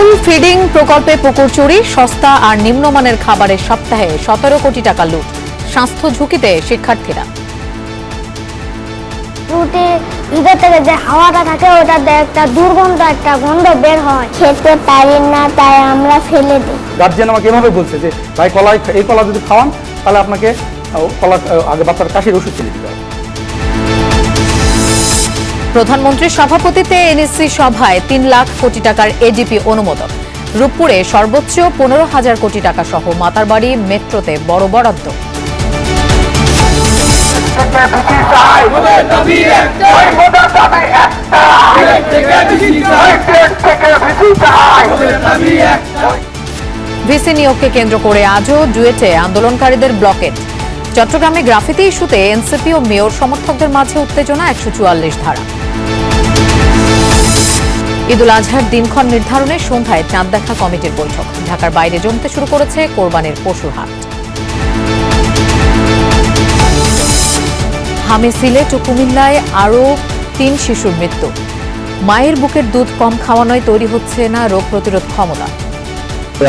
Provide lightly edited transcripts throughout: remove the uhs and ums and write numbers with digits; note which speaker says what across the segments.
Speaker 1: School feeding প্রকল্পে পুকুর চুরি, সস্তা আর নিম্নমানের খাবারের সপ্তাহে 17 কোটি টাকা লুট। স্বাস্থ্য ঝুঁকিতে শিক্ষার্থীরা।
Speaker 2: রুটি ভিতর থেকে যে হাওয়াটা থাকে ওটাতে একটা দুর্গন্ধ, একটা গন্ধ বের হয়, খেতে পারি না, তাই আমরা ফেলে দিই।
Speaker 3: গার্জিয়ান আমাকে এভাবে বলছে যে ভাই এই কলা যদি খাওয়ান তাহলে আপনাকে কলা আগে বাচ্চার কাশির ওষুধ কিনে দিতে হবে।
Speaker 1: প্রধানমন্ত্রীর সভাপতিত্বে এনএসসি সভায় 3 লাখ কোটি টাকার এডিপি অনুমোদন। রূপপুরে সর্বোচ্চ 15,000 কোটি টাকা সহ মাতারবাড়ি মেট্রোতে বড় বরাদ্দ। ভিসি নিয়োগকে কেন্দ্র করে আজও ডুয়েটে আন্দোলনকারীদের ব্লকেট। চট্টগ্রামে গ্রাফিতি ইস্যুতে এনসিপি ও মেয়র সমর্থকদের মাঝে উত্তেজনা, 144 ধারা। ঈদুল আজহার দিনক্ষণ নির্ধারণে সন্ধ্যায় চাঁদ দেখা কমিটির বৈঠক। ঢাকার বাইরে জমতে শুরু করেছে কোরবানির পশুর হাট। হামে সিলেট ও কুমিল্লায় আরও 3 শিশুর মৃত্যু। মায়ের বুকের দুধ কম খাওয়ানোয় তৈরি হচ্ছে না রোগ প্রতিরোধ ক্ষমতা।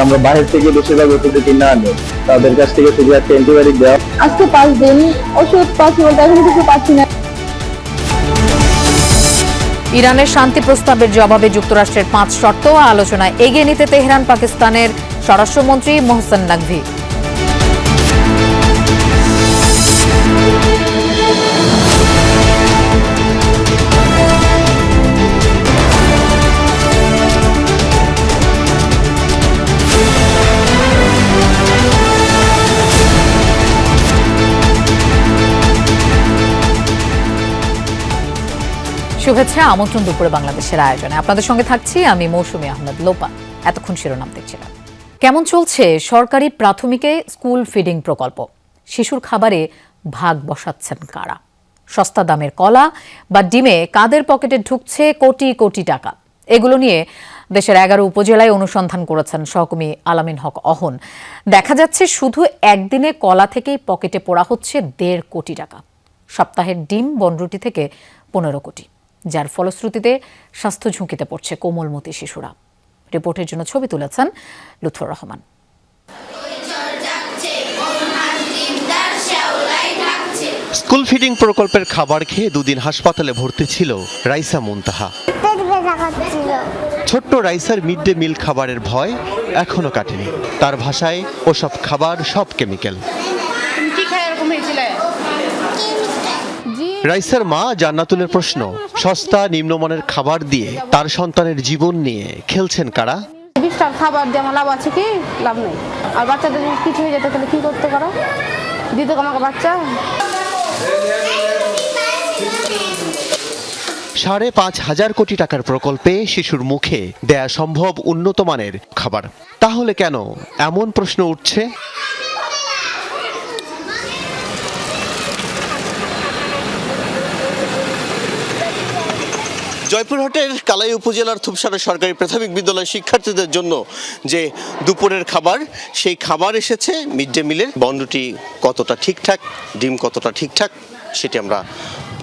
Speaker 4: আমরা বাইরে থেকে বেশিরভাগ ওষুধ কিনে আনি, তাদের কাছ থেকে শুধু একটা অ্যান্টিবায়োটিক দেওয়া।
Speaker 5: আজকে 5 দিন ওষুধ পাচ্ছি, এখন কিছু পাচ্ছি না।
Speaker 1: ইরানের শান্তি প্রস্তাবের জবাবে যুক্তরাষ্ট্রের 5 শর্ত আলোচনায় এগিয়ে নিতে তেহরান পাকিস্তানের স্বরাষ্ট্রমন্ত্রী মোহসেন নাকভি। শুভেচ্ছা, আমন্ত্রণ দুপুরে বাংলাদেশের আয়োজনে। আপনাদের সঙ্গে থাকছি আমি মৌসুমী আহমেদ লোপা। এতক্ষণ শিরোনাম দেখছিলাম। কেমন চলছে সরকারি প্রাথমিকে স্কুল ফিডিং প্রকল্প? শিশুর খাবারে ভাগ বসাচ্ছেন কারা? সস্তা দামের কলা বা ডিমে কাদের পকেটে ঢুকছে কোটি কোটি টাকা? এগুলো নিয়ে দেশের 11 উপজেলায় অনুসন্ধান করেছেন সহকর্মী আলামিন হক অহন। দেখা যাচ্ছে শুধু একদিনে কলা থেকেই পকেটে পোড়া হচ্ছে 1.5 কোটি টাকা। সপ্তাহের ডিম বনরুটি থেকে 15 কোটি, যার ফলশ্রুতিতে স্বাস্থ্য ঝুঁকিতে পড়ছে কোমলমতি শিশুরা। রিপোর্টের জন্য ছবি তুলেছেন লুৎফর রহমান।
Speaker 6: স্কুল ফিডিং প্রকল্পের খাবার খেয়ে 2 দিন হাসপাতালে ভর্তি ছিল রাইসা মুনতাহা। ছোট্ট রাইসার মিড ডে মিল খাবারের ভয় এখনো কাটেনি। তার ভাষায় ওসব খাবার সব কেমিক্যাল। রাইসার মা জান্নাতুলের প্রশ্ন, সস্তা নিম্নমানের খাবার দিয়ে তার সন্তানের জীবন নিয়ে খেলছেন কারা?
Speaker 5: 20 টাকার খাবার দিয়ে আমার লাভ আছে কি? লাভ নেই। আর বাচ্চাদের কিছু হয়ে যেতে তাহলে কি করতে পারো? দিতে আমাকে বাচ্চা
Speaker 6: 5,500 কোটি টাকার প্রকল্পে শিশুর মুখে দেয়া সম্ভব উন্নত মানের খাবার। তাহলে কেন এমন প্রশ্ন উঠছে? জয়পুরহাটের কালাই উপজেলার থুপসারা সরকারি প্রাথমিক বিদ্যালয়ের শিক্ষার্থীদের জন্য যে দুপুরের খাবার, সেই খাবার এসেছে মিড ডে মিলের। বনরুটি কতটা ঠিকঠাক, ডিম কতটা ঠিকঠাক, সেটি আমরা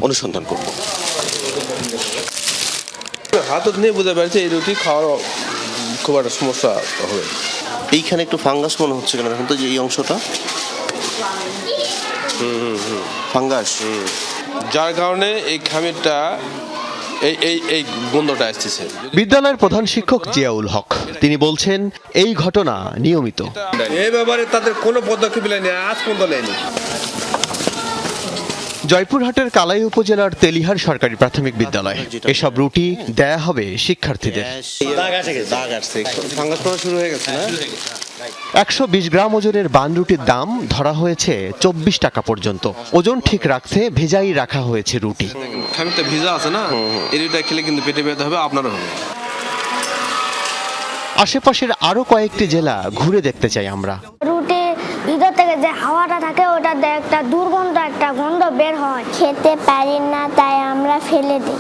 Speaker 6: অনুসন্ধান করব।
Speaker 7: হাতত নিয়ে বুঝতে পারছি এই রুটি খাওয়ার খুব একটা সমস্যা হবে।
Speaker 6: এইখানে একটু ফাঙ্গাস মনে হচ্ছে কেন এখন তো, যে এই অংশটা ফাঙ্গাস,
Speaker 7: যার কারণে এই খামিরটা এই গন্ধটা আসতেছে।
Speaker 6: বিদ্যালয়ের প্রধান শিক্ষক জিয়াউল হক তিনি বলছেন, এই ঘটনা নিয়মিত।
Speaker 7: এই ব্যাপারে তাদের কোনো পদক্ষেপ নেয়নি, আজ পর্যন্ত নেয়নি।
Speaker 6: জয়পুরহাটের কালাই উপজেলার তেলিহার সরকারি প্রাথমিক বিদ্যালয় এসব রুটি দেয়া হবে শিক্ষার্থীদের। 120 গ্রাম ওজনের বানরুটির দাম ধরা হয়েছে 24 টাকা পর্যন্ত। ওজন ঠিক রাখতে ভেজাই রাখা হয়েছে রুটি।
Speaker 7: খামিরটা ভিজা আছে না, এই রুটিটা খেলে কিন্তু পেটে ব্যথা হবে, আপনারও হবে।
Speaker 6: আশেপাশের আরো কয়েকটি জেলা ঘুরে দেখতে চাই আমরা।
Speaker 2: রুটি ভিতর থেকে যে হাওয়াটা থাকে ওটাতে একটা দুর্গন্ধ, একটা গন্ধ বের হয়, খেতে পারি না, তাই আমরা ফেলে দিই।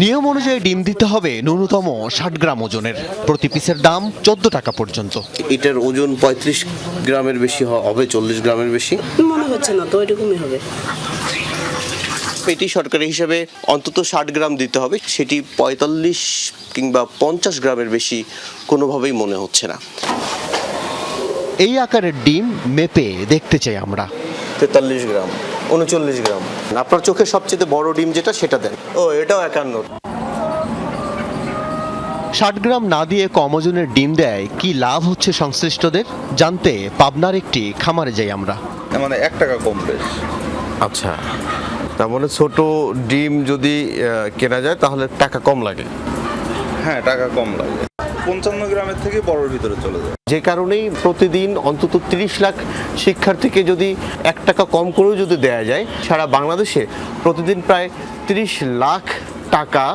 Speaker 6: নিয়ম অনুযায়ী ডিম দিতে হবে ন্যূনতম 60 গ্রাম ওজনের। প্রতি পিসের দাম 14 টাকা পর্যন্ত।
Speaker 8: এটার ওজন 35 গ্রামের বেশি হবে, 40 গ্রামের বেশি
Speaker 9: মনে হচ্ছে না তো, এরকমই হবে।
Speaker 6: পেটি সরকারি হিসেবে অন্তত 60 গ্রাম দিতে হবে, সেটি 45 কিংবা 50 গ্রামের বেশি কোনোভাবেই মনে হচ্ছে না।
Speaker 8: এই আকারের ডিম মেপে দেখতে চাই আমরা।
Speaker 6: 43 গ্রাম, 39 গ্রাম। আপনার চোখে সবচেয়ে বড় ডিম যেটা সেটা দেন। ও, এটাও 51।
Speaker 8: 60 গ্রাম না দিয়ে কম ওজনের ডিম দেয় কি লাভ হচ্ছে সংশ্লিষ্টদের জানতে পাবনার একটি খামারে যাই আমরা।
Speaker 9: মানে 1 টাকা কম বেশ।
Speaker 6: আচ্ছা, তার মানে ছোট ডিম যদি কেনা যায় তাহলে টাকা কম লাগে।
Speaker 9: হ্যাঁ, টাকা কম লাগে। 55 গ্রামের থেকে বড়র ভিতরে চলে যায়।
Speaker 6: যে কারণেই প্রতিদিন অন্তত 30 লাখ শিক্ষার্থীকে যদি 1 টাকা কম করেও যদি দেয়া যায়, সারা বাংলাদেশে প্রতিদিন প্রায় 30 লাখ টাকা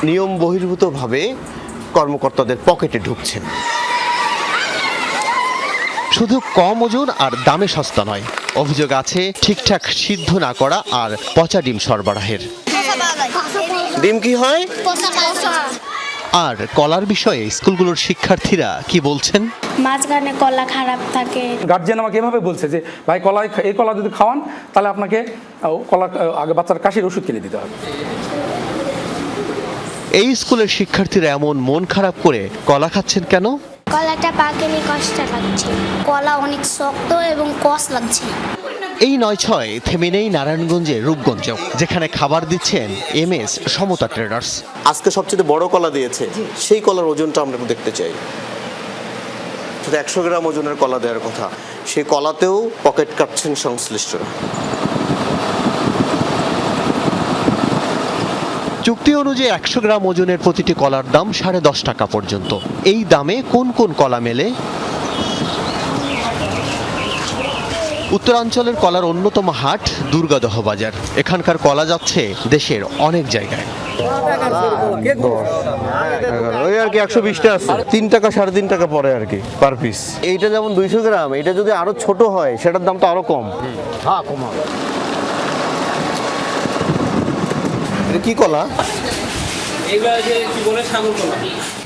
Speaker 6: নিয়ম বহির্ভূতভাবে কর্মকর্তাদের পকেটে ঢুকছে।
Speaker 8: শুধু কম ওজন আর দামে সস্তা নয়, অভিযোগ আছে ঠিকঠাক সিদ্ধ না করা আর পচা ডিম সরবরাহের।
Speaker 6: ডিম কি হয়?
Speaker 8: আর কলার বিষয়ে স্কুলগুলোর শিক্ষার্থীরা কি বলছেন?
Speaker 2: মাঝখানে কলা খারাপ থাকে।
Speaker 3: গার্জিয়ান আমাকে এভাবে বলছে যে ভাই এই কলা যদি খাওয়ান তাহলে আপনাকে কলা আগে বাচ্চার কাশির ওষুধ কিনে দিতে হবে।
Speaker 8: এই স্কুলের শিক্ষার্থীরা এমন মন খারাপ করে কলা খাচ্ছেন কেন?
Speaker 2: কলাটা পাকেনি, কষ্ট লাগছে। কলা অনেক শক্ত এবং কষ লাগছে।
Speaker 8: এই 9-6 থেমে নেই নারায়ণগঞ্জের রূপগঞ্জেও, যেখানে খাবার দিচ্ছেন MS সমতা ট্রেডার্স।
Speaker 6: আজকে সবচেয়ে বড় কলা দিয়েছে, সেই কলার ওজনটা আমরা দেখতে চাই। 100 গ্রাম ওজনের কলা দেওয়ার কথা, সেই কলাতেও পকেট কাটছেন সংশ্লিষ্টরা।
Speaker 8: চুক্তি অনুযায়ী 100 গ্রাম ওজনের প্রতিটি কলার দাম 10.5 টাকা পর্যন্ত। এই দামে কোন কোন কলা মেলে? উত্তরাঞ্চলের কলার অন্যতম হাট দুর্গাদহ বাজার। এখানকার কলা যাচ্ছে দেশের অনেক জায়গায়।
Speaker 6: ওই আর কি 120টা আছে, 3 টাকা 3.5 টাকা পরে আর কি পার পিস। এইটা যেমন 200 গ্রাম, এটা যদি আরো ছোট হয় সেটার দাম তো আরো কম। হ্যাঁ, কম হবে। এটা কি কলা?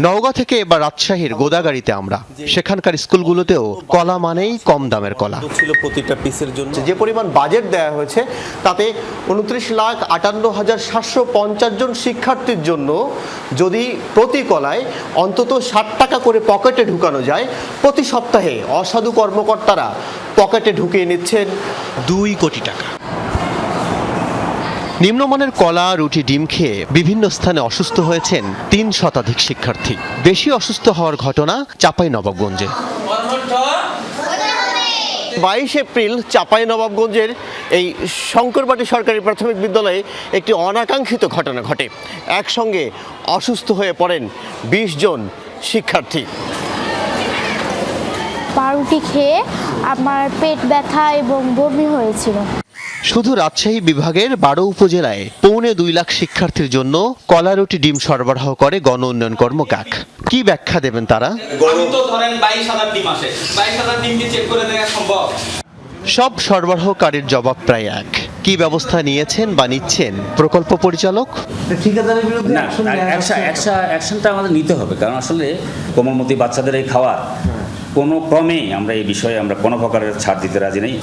Speaker 8: নওগাঁ থেকে এবার রাজশাহীর গোদাগাড়িতে আমরা। সেখানকার স্কুলগুলোতেও কলা মানেই কম দামের কলা।
Speaker 6: ছিল প্রতিটা পিসের জন্য যে পরিমাণ বাজেট দেওয়া হয়েছে, তাতে 29,58,750 জন শিক্ষার্থীর জন্য যদি প্রতি কলায় অন্তত 60 টাকা করে পকেটে ঢুকানো যায়, প্রতি সপ্তাহে অসাধু কর্মকর্তারা পকেটে ঢুকিয়ে নিচ্ছেন
Speaker 8: 2 কোটি টাকা। নিম্নমানের কলা, রুটি, ডিম খেয়ে বিভিন্ন স্থানে অসুস্থ হয়েছেন 3 শতাধিক শিক্ষার্থী। বেশি অসুস্থ হওয়ার ঘটনা চাঁপাইনবাবগঞ্জে।
Speaker 6: 22 এপ্রিল চাঁপাইনবাবগঞ্জের এই শঙ্করবাটি সরকারি প্রাথমিক বিদ্যালয়ে একটি অনাকাঙ্ক্ষিত ঘটনা ঘটে। একসঙ্গে অসুস্থ হয়ে পড়েন 20 জন শিক্ষার্থী।
Speaker 2: পাউরুটি খেয়ে আমার পেট ব্যথা এবং বমি হয়েছিল।
Speaker 8: শুধু রাজশাহী বিভাগের 12 উপজেলায় 2.25 লাখ শিক্ষার্থীর জন্য কলা, রুটি, ডিম সরবরাহ করে গণ উন্নয়ন কর্ম কাক। কি ব্যাখ্যা দেবেন তারা?
Speaker 10: ধরেন 22,000 ডিম আসে, 22,000 ডিম কি চেক করে দেওয়া সম্ভব?
Speaker 8: সব সরবরাহকারীর জবাব প্রায় এক। কি ব্যবস্থা নিয়েছেন বা নিচ্ছেন প্রকল্প পরিচালক?
Speaker 10: না, অ্যাকশনটা আমাদের নিতে হবে, কারণ আসলে কোমলমতি বাচ্চাদের এই খাওয়া কোনো ক্রমেই আমরা এই বিষয়ে আমরা কোনো প্রকারের ছাড় দিতে রাজি নেই।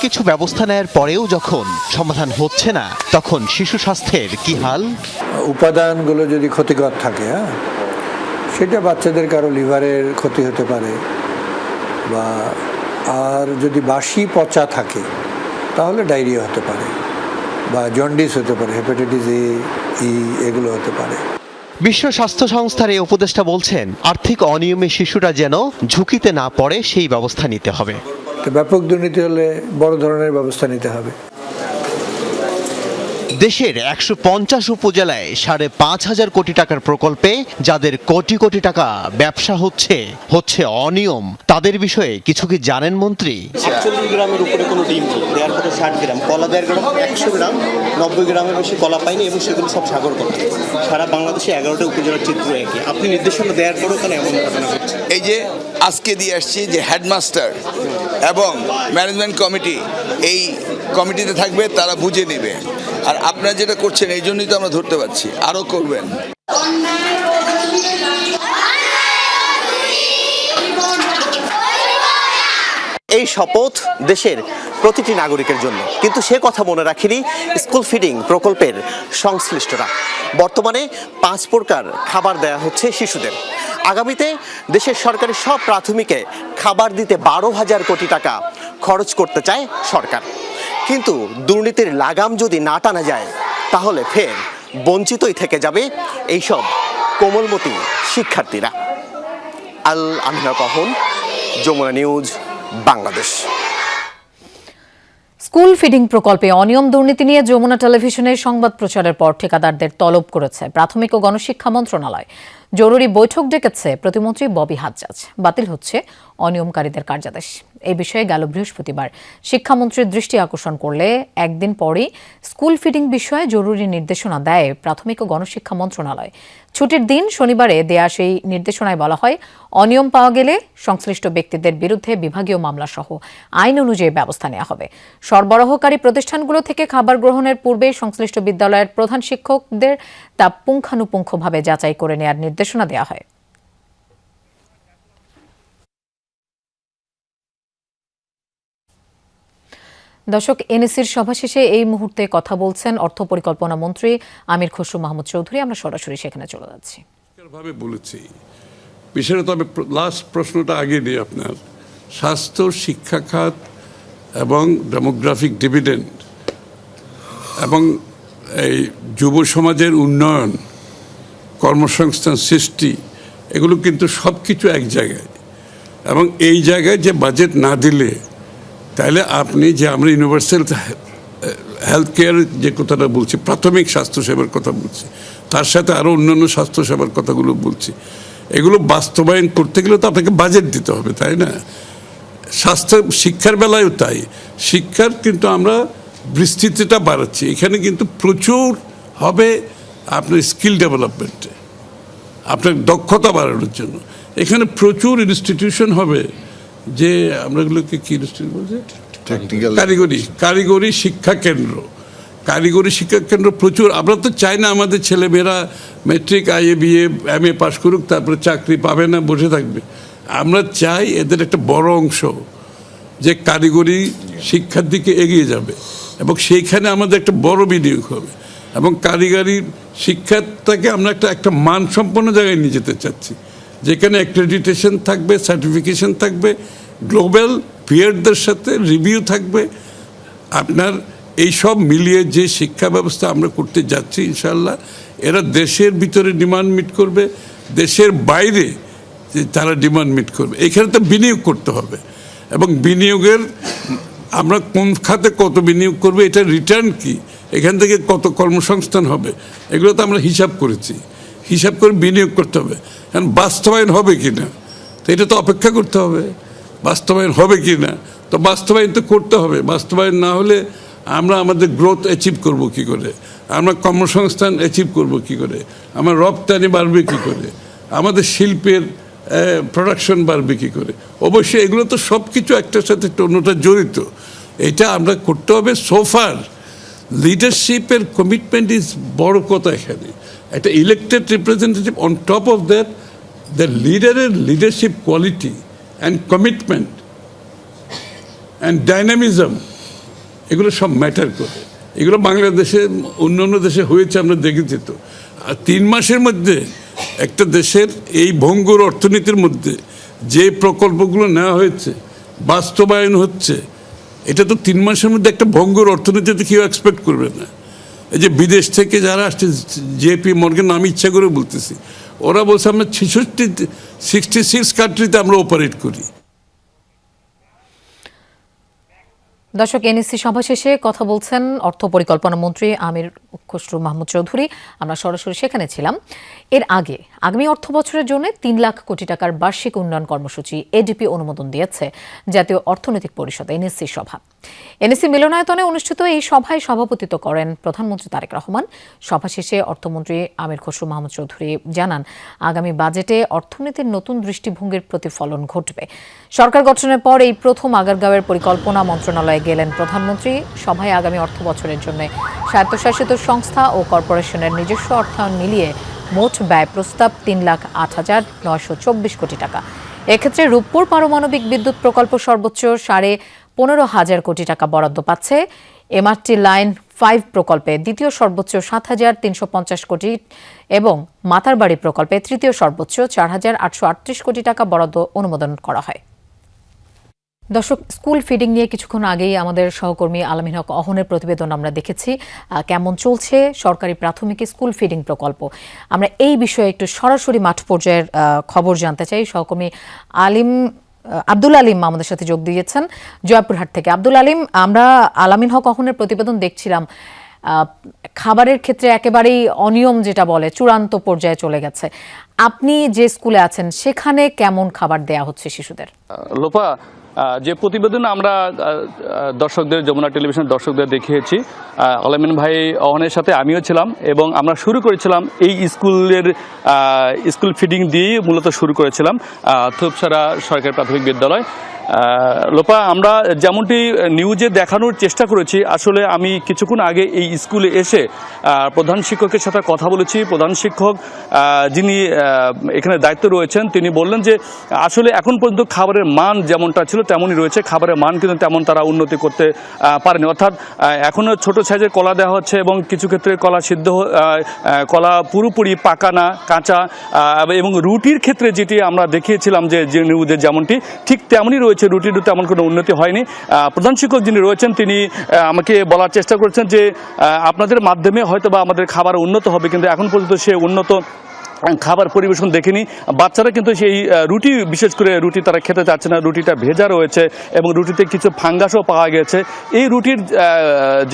Speaker 8: কিছু ব্যবস্থা নেয়ার পরেও যখন সমাধান হচ্ছে না, তখন শিশু স্বাস্থ্যের কি হাল?
Speaker 11: উপাদানগুলো যদি ক্ষতিকর থাকে, সেটা বাচ্চাদের কারো লিভারের ক্ষতি হতে পারে, বা আর যদি বাসি পচা থাকে তাহলে ডায়রিয়া হতে পারে, বা জন্ডিস হতে পারে, হেপাটাইটিস E এগুলো হতে পারে।
Speaker 8: বিশ্ব স্বাস্থ্য সংস্থার এই উপদেষ্টা বলছেন, আর্থিক অনিয়মে শিশুরা যেন ঝুঁকিতে না পড়ে সেই ব্যবস্থা নিতে হবে।
Speaker 11: ব্যাপক দুর্নীতি হলে বড় ধরনের ব্যবস্থা নিতে হবে।
Speaker 8: দেশের 150 উপজেলায় 5,500 কোটি টাকার প্রকল্পে যাদের কোটি কোটি টাকা ব্যবসা হচ্ছে অনিয়ম, তাদের বিষয়ে কিছু কি জানেন মন্ত্রী?
Speaker 6: 41 গ্রামের উপরে কোনো ডিম নেই, দেওয়ার কথা 60 গ্রাম, কলা দেওয়ার কথা 100 গ্রাম, 90 গ্রামের বেশি কলা পাইনি, এবং সেগুলো সব সাগর কলা। সারা বাংলাদেশে 11টা উপজেলার চিত্র একই। আপনি নির্দেশনা দেওয়ার পরেও কেন এমন ঘটনা ঘটছে?
Speaker 9: এই যে আজকে দিয়ে আসছি যে হেডমাস্টার এবং ম্যানেজমেন্ট কমিটি এই কমিটিতে থাকবে, তারা বুঝে নেবে। আর আপনারা যেটা করছেন এই জন্যই তো আমরা ধরতে পারছি, আরও করবেন।
Speaker 6: এই শপথ দেশের প্রতিটি নাগরিকের জন্য, কিন্তু সে কথা মনে রাখেনি স্কুল ফিডিং প্রকল্পের সংশ্লিষ্টরা। বর্তমানে 5 প্রকার খাবার দেয়া হচ্ছে শিশুদের। আগামীতে দেশের সরকারি সব প্রাথমিকে খাবার দিতে 12,000 কোটি টাকা খরচ করতে চায় সরকার। কিন্তু দুর্নীতির লাগাম যদি না টানা যায় তাহলে ফের বঞ্চিতই থেকে যাবে এইসব কোমলমতি শিক্ষার্থীরা। Al Amina Kohon, Jamuna news, Bangladesh.
Speaker 1: School feeding প্রকল্পে অনিয়ম দুর্নীতি নিয়ে যমুনা টেলিভিশনের সংবাদ প্রচারের পর ঠিকাদারদের তলব করেছে প্রাথমিক ও গণশিক্ষা মন্ত্রণালয়। জরুরি বৈঠক ডেকেছে প্রতিমন্ত্রী ববি হাজ্জাজ। বাতিল হচ্ছে অনিয়মকারীদের কার্যাদেশ। এই বিষয়ে গেল বৃহস্পতিবার শিক্ষামন্ত্রীর দৃষ্টি আকর্ষণ করলে একদিন পরই স্কুল ফিডিং বিষয়ে জরুরি নির্দেশনা দেয় প্রাথমিক ও গণশিক্ষা মন্ত্রণালয়। ছুটির দিন শনিবারে দেয়া সেই নির্দেশনায় বলা হয়, অনিয়ম পাওয়া গেলে সংশ্লিষ্ট ব্যক্তিদের বিরুদ্ধে বিভাগীয় মামলা সহ আইন অনুযায়ী ব্যবস্থা নেওয়া হবে। সরবরাহকারী প্রতিষ্ঠানগুলো থেকে খাবার গ্রহণের পূর্বে সংশ্লিষ্ট বিদ্যালয়ের প্রধান শিক্ষকদের তা পুঙ্খানুপুঙ্খভাবে যাচাই করে নেওয়ার নির্দেশনা দেওয়া হয়। দর্শক, এনএসির সভা শেষে এই মুহূর্তে কথা বলছেন অর্থ পরিকল্পনা মন্ত্রী আমির খসরু মাহমুদ চৌধুরী। আমরা সরাসরি সেখানে চলে যাচ্ছি।
Speaker 12: ভাবে বলেছি বিষয়টা, তবে লাস্ট প্রশ্নটা আগে নিয়ে আপনার স্বাস্থ্য, শিক্ষা খাত এবং ডেমোগ্রাফিক ডিভিডেন্ড এবং এই যুব সমাজের উন্নয়ন, কর্মসংস্থান সৃষ্টি, এগুলো কিন্তু সব কিছু এক জায়গায়। এবং এই জায়গায় যে বাজেট না দিলে তাহলে আপনি যে আমরা ইউনিভার্সাল হেলথ কেয়ার যে কথাটা বলছি, প্রাথমিক স্বাস্থ্যসেবার কথা বলছি, তার সাথে আরও অন্যান্য স্বাস্থ্যসেবার কথাগুলো বলছি, এগুলো বাস্তবায়ন করতে গেলে তো আপনাকে বাজেট দিতে হবে, তাই না? শিক্ষার বেলায়ও তাই। শিক্ষার কিন্তু আমরা বিস্তৃতিটা বাড়াচ্ছি, এখানে কিন্তু প্রচুর হবে আপনার স্কিল ডেভেলপমেন্টে, আপনার দক্ষতা বাড়ানোর জন্য। এখানে প্রচুর ইনস্টিটিউশন হবে, যে আমরা এগুলোকে কি ইনস্টিটিউট বলছি, কারিগরি শিক্ষা কেন্দ্র। কারিগরি শিক্ষা কেন্দ্র প্রচুর। আমরা তো চাই না আমাদের ছেলেমেয়েরা matric, IA, BA, MA pass করুক, তারপরে চাকরি পাবে না, বসে থাকবে। আমরা চাই এদের একটা বড় অংশ যে কারিগরি শিক্ষার দিকে এগিয়ে যাবে, এবং সেইখানে আমাদের একটা বড় বিনিয়োগ হবে। এবং কারিগরি শিক্ষাটাকে আমরা একটা মানসম্পন্ন জায়গায় নিয়ে যেতে চাচ্ছি, যেখানে অ্যাক্রেডিটেশন থাকবে, সার্টিফিকেশন থাকবে, গ্লোবাল পিয়ারদের সাথে রিভিউ থাকবে। আপনার এই সব মিলিয়ে যে শিক্ষা ব্যবস্থা আমরা করতে যাচ্ছি, ইনশাআল্লাহ এরা দেশের ভিতরে ডিমান্ড মিট করবে, দেশের বাইরে তারা ডিমান্ড মিট করবে। এখানে তো বিনিয়োগ করতে হবে, এবং বিনিয়োগের আমরা কোন খাতে কত বিনিয়োগ করবে, এটা রিটার্ন কি, এখান থেকে কত কর্মসংস্থান হবে, এগুলো তো আমরা হিসাব করেছি। হিসাব করে বিনিয়োগ করতে হবে। কারণ বাস্তবায়ন হবে কি না, তো এটা তো অপেক্ষা করতে হবে। বাস্তবায়ন হবে কি না, তো বাস্তবায়ন তো করতে হবে। বাস্তবায়ন না হলে আমরা আমাদের গ্রোথ অ্যাচিভ করব কি করে, আমরা কর্মসংস্থান অ্যাচিভ করব কি করে, আমার রপ্তানি বাড়বে কি করে, আমাদের শিল্পের প্রোডাকশন বাড়বে কী করে। অবশ্যই এগুলো তো সব কিছু একটার সাথে অন্যটা জড়িত, এটা আমরা করতে হবে। সোফার লিডারশিপের কমিটমেন্ট ইজ বড় কথা। এখানে একটা elected representative, on top of that the লিডারের leadership quality and commitment and dynamism, এগুলো সব ম্যাটার করে। এগুলো বাংলাদেশে অন্যান্য দেশে হয়েছে, আমরা দেখেছি তো। আর 3 মাসের মধ্যে একটা দেশের এই ভঙ্গুর অর্থনীতির মধ্যে যে প্রকল্পগুলো নেওয়া হয়েছে, বাস্তবায়ন হচ্ছে, এটা তো 3 মাসের মধ্যে একটা ভঙ্গুর অর্থনীতিতে কেউ এক্সপেক্ট করবে না। এই যে বিদেশ থেকে যারা আসছে, জেপি মর্গান, আমি ইচ্ছা করে বলতেছি, ওরা বলছে আমরা 66 কান্ট্রিতে আমরা অপারেট করি।
Speaker 1: দর্শক, এনএসি সভা শেষে কথা বলছেন অর্থ পরিকল্পনা মন্ত্রী আমির খসরু মাহমুদ চৌধুরী। আমরা সরাসরি সেখানে ছিলাম। এর আগে আগামী অর্থ বছরের জন্য 3 লাখ কোটি টাকার বার্ষিক উন্নয়ন কর্মসূচি এডিপি অনুমোদন দিয়েছে জাতীয় অর্থনৈতিক পরিষদ, এনএসি সভা। এনএসি মিলনায়তনে অনুষ্ঠিত এই সভায় সভাপতিত্ব করেন প্রধানমন্ত্রী তারেক রহমান। সভা শেষে অর্থমন্ত্রী আমির খসরু মাহমুদ চৌধুরী জানান, আগামী বাজেটে অর্থনীতির নতুন দৃষ্টিভঙ্গির প্রতিফলন ঘটবে। সরকার গঠনের পর এই প্রথম আগারগাঁওয়ের পরিকল্পনা মন্ত্রণালয়ে গেলেন প্রধানমন্ত্রী। সভায় আগামী অর্থ বছরের জন্য স্বায়ত্তশাসিত সংস্থা ও কর্পোরেশনের নিজস্ব অর্থায়ন মিলিয়ে মোট ব্যয় প্রস্তাব 3,08,924 কোটি টাকা। এক্ষেত্রে রূপপুর পারমাণবিক বিদ্যুৎ প্রকল্প সর্বোচ্চ 15,500 কোটি টাকা বরাদ্দ পাচ্ছে। এমআরটি লাইন 5 প্রকল্পে দ্বিতীয় সর্বোচ্চ 7,350 কোটি এবং মাতারবাড়ি প্রকল্পে তৃতীয় সর্বোচ্চ 4,838 কোটি টাকা বরাদ্দ অনুমোদন করা হয়। দর্শক, স্কুল ফিডিং নিয়ে কিছুক্ষণ আগেই আমাদের সহকর্মী আলামিন হক অহনের প্রতিবেদন আমরা দেখেছি। কেমন চলছে সরকারি প্রাথমিক স্কুল ফিডিং প্রকল্প, আমরা এই বিষয়ে একটু সরাসরি মাঠ পর্যায়ের খবর জানতে চাই। সহকর্মী আব্দুল আলিম আমাদের সাথে যোগ দিয়েছেন জয়পুরহাট থেকে। আব্দুল আলিম, আমরা আলামিন হক অহনের প্রতিবেদন দেখছিলাম, খাবারের ক্ষেত্রে একেবারেই অনিয়ম যেটা বলে চূড়ান্ত পর্যায়ে চলে গেছে। আপনি যে স্কুলে আছেন সেখানে কেমন খাবার দেয়া হচ্ছে শিশুদের?
Speaker 3: লোপা, যে প্রতিবেদন আমরা দর্শকদের, যমুনা টেলিভিশনের দর্শকদের দেখিয়েছি, আলামিন ভাই অহনের সাথে আমিও ছিলাম এবং আমরা শুরু করেছিলাম এই স্কুল ফিডিং দিয়েই মূলত শুরু করেছিলাম থুপসারা সরকারি প্রাথমিক বিদ্যালয়। লোপা, আমরা যেমনটি নিউজে দেখানোর চেষ্টা করেছি, আসলে আমি কিছুক্ষণ আগে এই স্কুলে এসে প্রধান শিক্ষকের সাথে কথা বলেছি। প্রধান শিক্ষক যিনি এখানে দায়িত্ব রয়েছেন তিনি বললেন যে আসলে এখন পর্যন্ত খাবারের মান যেমনটা ছিল তেমনই রয়েছে, খাবারের মান কিন্তু তেমন তারা উন্নতি করতে পারেনি। অর্থাৎ এখনও ছোট সাইজের কলা দেওয়া হচ্ছে এবং কিছু ক্ষেত্রে কলা সিদ্ধ, কলা পুরোপুরি পাকা না, কাঁচা। এবং রুটির ক্ষেত্রে যেটি আমরা দেখিয়েছিলাম যে নিউজে যেমনটি ঠিক তেমনই রয়েছে, রুটির তেমন কোনো উন্নতি হয়নি। প্রধান শিক্ষক যিনি রয়েছেন তিনি আমাকে বলার চেষ্টা করেছেন যে আপনাদের মাধ্যমে হয়তো বা আমাদের খাবার উন্নত হবে, কিন্তু এখন পর্যন্ত সে উন্নত খাবার পরিবেশন দেখিনি। বাচ্চারা কিন্তু সেই রুটি, বিশেষ করে রুটি তারা খেতে চাচ্ছে না, রুটিটা ভেজা রয়েছে এবং রুটিতে কিছু ফাঙ্গাসও পাওয়া গেছে। এই রুটির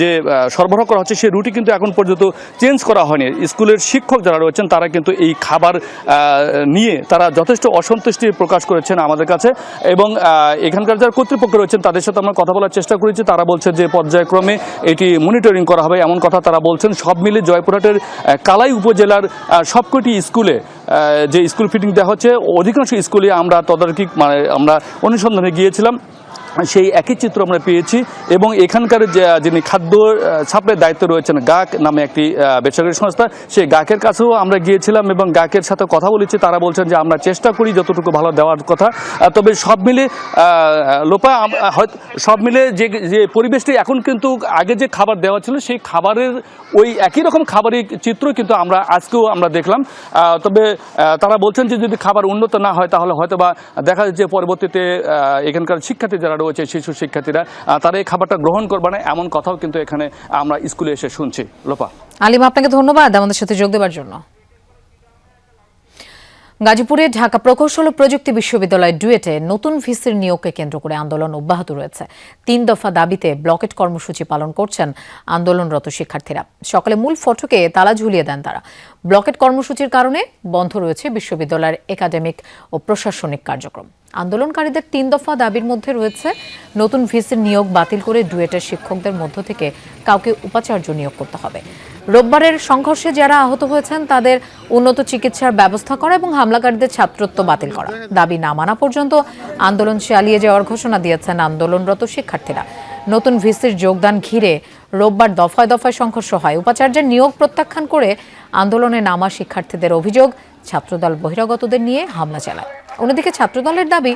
Speaker 3: যে সরবরাহ করা হচ্ছে সেই রুটি কিন্তু এখন পর্যন্ত চেঞ্জ করা হয়নি। স্কুলের শিক্ষক যারা রয়েছেন তারা কিন্তু এই খাবার নিয়ে তারা যথেষ্ট অসন্তুষ্টি প্রকাশ করেছেন আমাদের কাছে এবং এখানকার যারা কর্তৃপক্ষ রয়েছেন তাদের সাথে আমরা কথা বলার চেষ্টা করেছি। তারা বলছে যে পর্যায়ক্রমে এটি মনিটরিং করা হবে, এমন কথা তারা বলছেন। সব মিলে জয়পুরহাটের কালাই উপজেলার সবকটি স্কুলে যে স্কুল ফিডিং দেওয়া হচ্ছে, অধিকাংশ স্কুলে আমরা তদারকি আমরা অনুসন্ধানে গিয়েছিলাম, সেই একই চিত্র আমরা পেয়েছি। এবং এখানকার যিনি খাদ্য সাপ্লাইয়ের দায়িত্ব রয়েছেন, গাক নামে একটি বেসরকারি সংস্থা, সেই গাকের কাছেও আমরা গিয়েছিলাম এবং গাকের সাথে কথা বলেছি। তারা বলছেন যে আমরা চেষ্টা করি যতটুকু ভালো দেওয়ার কথা। তবে সব মিলে লোপা, সব মিলে যে পরিবেশটি এখন কিন্তু আগে যে খাবার দেওয়া ছিল সেই খাবারের ওই একই রকম খাবারের চিত্র কিন্তু আজকেও আমরা দেখলাম। তবে তারা বলছেন যে যদি খাবার উন্নত না হয় তাহলে হয়তো বা দেখা যাচ্ছে পরবর্তীতে এখানকার শিক্ষার্থী যারা রয়েছে, শিশু শিক্ষার্থীরা, তারা এই খাবারটা গ্রহণ করবে না, এমন কথাও কিন্তু এখানে আমরা স্কুলে এসে শুনছি। লোপা,
Speaker 1: আলিম, আপনাকে ধন্যবাদ আমাদের সাথে যোগ দেওয়ার জন্য। গাজীপুরে ঢাকা প্রকৌশল ও প্রযুক্তি বিশ্ববিদ্যালয় ডুয়েটে নতুন ভিসির নিয়োগকে কেন্দ্র করে আন্দোলন অব্যাহত রয়েছে। 3 দফা দাবিতে ব্লকেট কর্মসূচি পালন করছেন আন্দোলনরত শিক্ষার্থীরা। সকালে মূল ফটকে তালা ঝুলিয়ে দেন তারা। ব্লকেট কর্মসূচির কারণে বন্ধ রয়েছে বিশ্ববিদ্যালয়ের একাডেমিক ও প্রশাসনিক কার্যক্রম। আন্দোলনকারীদের 3 দফা দাবির মধ্যে রয়েছে নতুন ভিসির নিয়োগ বাতিল করে ডুয়েটের শিক্ষকদের মধ্য থেকে কাউকে উপাচার্য নিয়োগ করতে হবে। রোববারের সংঘর্ষে যারা আহত হয়েছেন তাদের উন্নত চিকিৎসার ব্যবস্থা করা এবং হামলাকারীদের ছাত্রত্ব বাতিল করা। দাবি না মানা পর্যন্ত আন্দোলন চালিয়ে যাওয়ার ঘোষণা দিয়েছেন আন্দোলনরত শিক্ষার্থীরা। নতুন ভিসির যোগদান ঘিরে রোববার দফায় দফায় সংঘর্ষ হয়। উপাচার্যের নিয়োগ প্রত্যাখ্যান করে আন্দোলনে নামা শিক্ষার্থীদের অভিযোগ ছাত্রদল বহিরাগতদের নিয়ে হামলা চালায়। অন্যদিকে ছাত্রদলের দাবি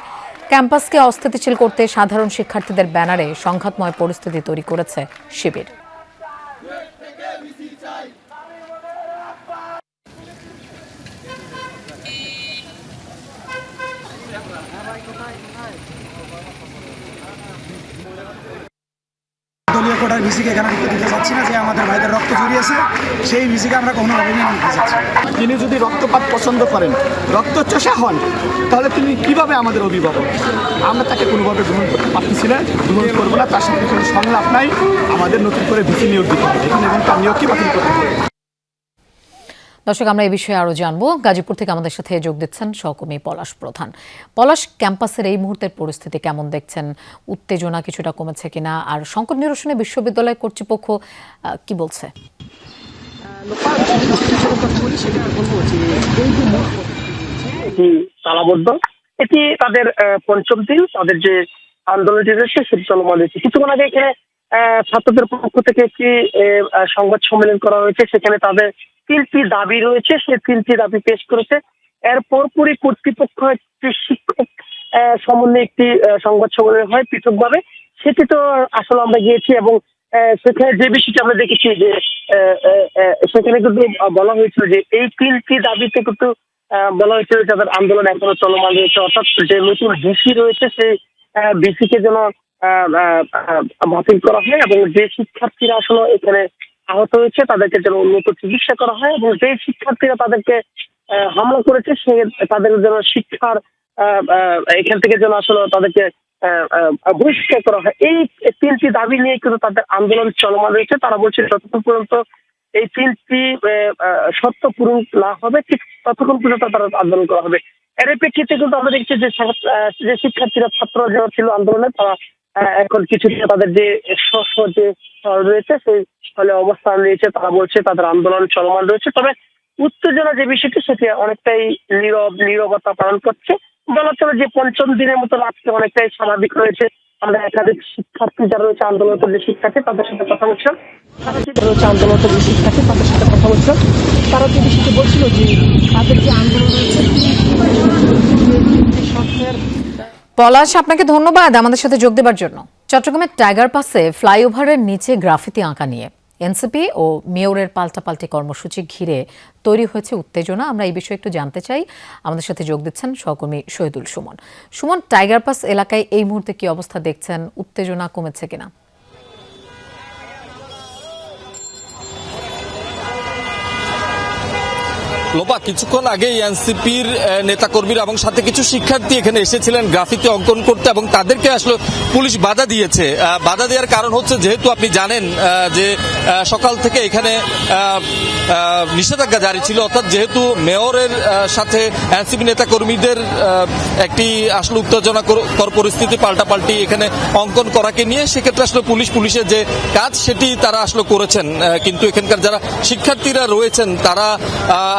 Speaker 1: ক্যাম্পাসকে অস্থিতিশীল করতে সাধারণ শিক্ষার্থীদের ব্যানারে সংঘাতময় পরিস্থিতি তৈরি করেছে শিবির।
Speaker 13: দলীয় কোটার ভিসিকে এখানে দিতে চাচ্ছি না, যে আমাদের ভাইদের রক্ত জড়িয়েছে সেই ভিসিকে আমরা কোনোভাবে মেনে নিতে চাচ্ছি। তিনি যদি রক্তপাত পছন্দ করেন, রক্তচোষা হন, তাহলে তিনি কিভাবে আমাদের অভিভাবক? আমরা তাকে কোনোভাবে গ্রহণ করতে পারতেছি না, গ্রহণ করবো না। তার সাথে কোনো সংলাপ নাই। আমাদের নতুন করে ভিসি নিয়োগ দিতে হবে এখানে এবং তার নিয়োগকে বাতিল করতে হবে।
Speaker 1: দর্শক, আমরা এই বিষয়ে আরো জানবো। গাজীপুর থেকে আমাদের সাথে যোগ দিচ্ছেন সহকর্মী পলাশ প্রধান। পলাশ, ক্যাম্পাসের এই মুহূর্তের পরিস্থিতি কেমন দেখছেন? উত্তেজনা কিছুটা কমেছে কিনা, আর সংকট নিরসনে বিশ্ববিদ্যালয় কর্তৃপক্ষ কি বলছে?
Speaker 14: এটি তালাবদ্ধ, এটি তাদের পঞ্চম দিন। তাদের যে আন্দোলনটি রয়েছে সেটি চলমান রয়েছে। কিছুক্ষণ আগে এখানে ছাত্রদের পক্ষ থেকে একটি সংবাদ সম্মেলন করা হয়েছে। সেখানে তাদের 3টি দাবি রয়েছে, সেই 3টি দাবি পেশ করেছে। এর পরপরই কর্তৃপক্ষ একটি শিক্ষক সমন্বয়ে একটি সংবাদ সম্মেলন হয় পৃথকভাবে। সেটি তো আসলে আমরা গিয়েছি এবং সেখানে যে বিষয়টি আমরা দেখেছি যে সেখানে কিন্তু বলা হয়েছিল যে এই 3টি দাবিতে কিন্তু বলা হয়েছিল যাদের আন্দোলন এখনো চলমান রয়েছে, অর্থাৎ যে নতুন ডিসি রয়েছে সেই ডিসিকে যেন বাতিল করা হয় এবং যে শিক্ষার্থীরা আসলে এখানে আহত হয়েছে তাদেরকে যেন উন্নত চিকিৎসা করা হয় এবং যে শিক্ষার্থীরা তাদেরকে হামলা করেছে সে তাদের যেন শিক্ষার এখান থেকে যেন আসলে তাদেরকে বহিষ্কার করা হয়। এই 3টি দাবি নিয়ে কিন্তু তাদের আন্দোলন চলমান রয়েছে। তারা বলছে যতক্ষণ পর্যন্ত এই 3টি শর্ত পূরণ না হবে ঠিক ততক্ষণ পর্যন্ত তারা আন্দোলন করা হবে। এর প্রেক্ষিতে কিন্তু আমরা দেখছি যে শিক্ষার্থীরা ছাত্ররা যারা ছিল আন্দোলনে তারা এখন কিছুদিন তাদের যে যে রয়েছে সেই ফলে অবস্থান রয়েছে। তারা বলছে তাদের আন্দোলন চলমান রয়েছে, তবে উত্তেজনা যে বিষয়টি সেটি অনেকটাই নীরবতা পালন করছে। বলা চলে যে 5ম দিনের মতো আজকে অনেকটাই স্বাভাবিক রয়েছে। আমরা একাধিক শিক্ষার্থী যারা রয়েছে আন্দোলনরত যে শিক্ষার্থী তাদের সাথে কথা বলছিলাম, তারা যে বিষয়টি বলছিল যে তাদের যে আন্দোলন রয়েছে
Speaker 1: পলাশ, আপনাকে ধন্যবাদ আমাদের সাথে যোগ দেবার জন্য। চট্টগ্রামের টাইগার পাসে ফ্লাইওভারের নিচে গ্রাফিতি আঁকা নিয়ে এনসিপি ও মেয়রের পাল্টাপাল্টি কর্মসূচি ঘিরে তৈরি হয়েছে উত্তেজনা। আমরা এই বিষয়ে একটু জানতে চাই। আমাদের সাথে যোগ দিচ্ছেন সহকর্মী শহীদুল সুমন। সুমন, টাইগার পাস এলাকায় এই মুহূর্তে কি অবস্থা দেখছেন? উত্তেজনা কমেছে কিনা?
Speaker 15: লোপা, কিছুক্ষণ আগে এনসিপির নেতাকর্মীরা এবং সাথে কিছু শিক্ষার্থী এখানে এসেছিলেন গ্রাফিতি অঙ্কন করতে এবং তাদেরকে আসলে পুলিশ বাধা দিয়েছে। বাধা দেওয়ার কারণ হচ্ছে যেহেতু আপনি জানেন যে সকাল থেকে এখানে নিষেধাজ্ঞা জারি ছিল, অর্থাৎ যেহেতু মেয়রের সাথে এনসিপি নেতাকর্মীদের একটি আসলে উত্তেজনাকর পরিস্থিতি পাল্টাপাল্টি এখানে অঙ্কন করাকে নিয়ে, সেক্ষেত্রে আসলে পুলিশের যে কাজ সেটি তারা আসলে করেছেন। কিন্তু এখানকার যারা শিক্ষার্থীরা রয়েছেন তারা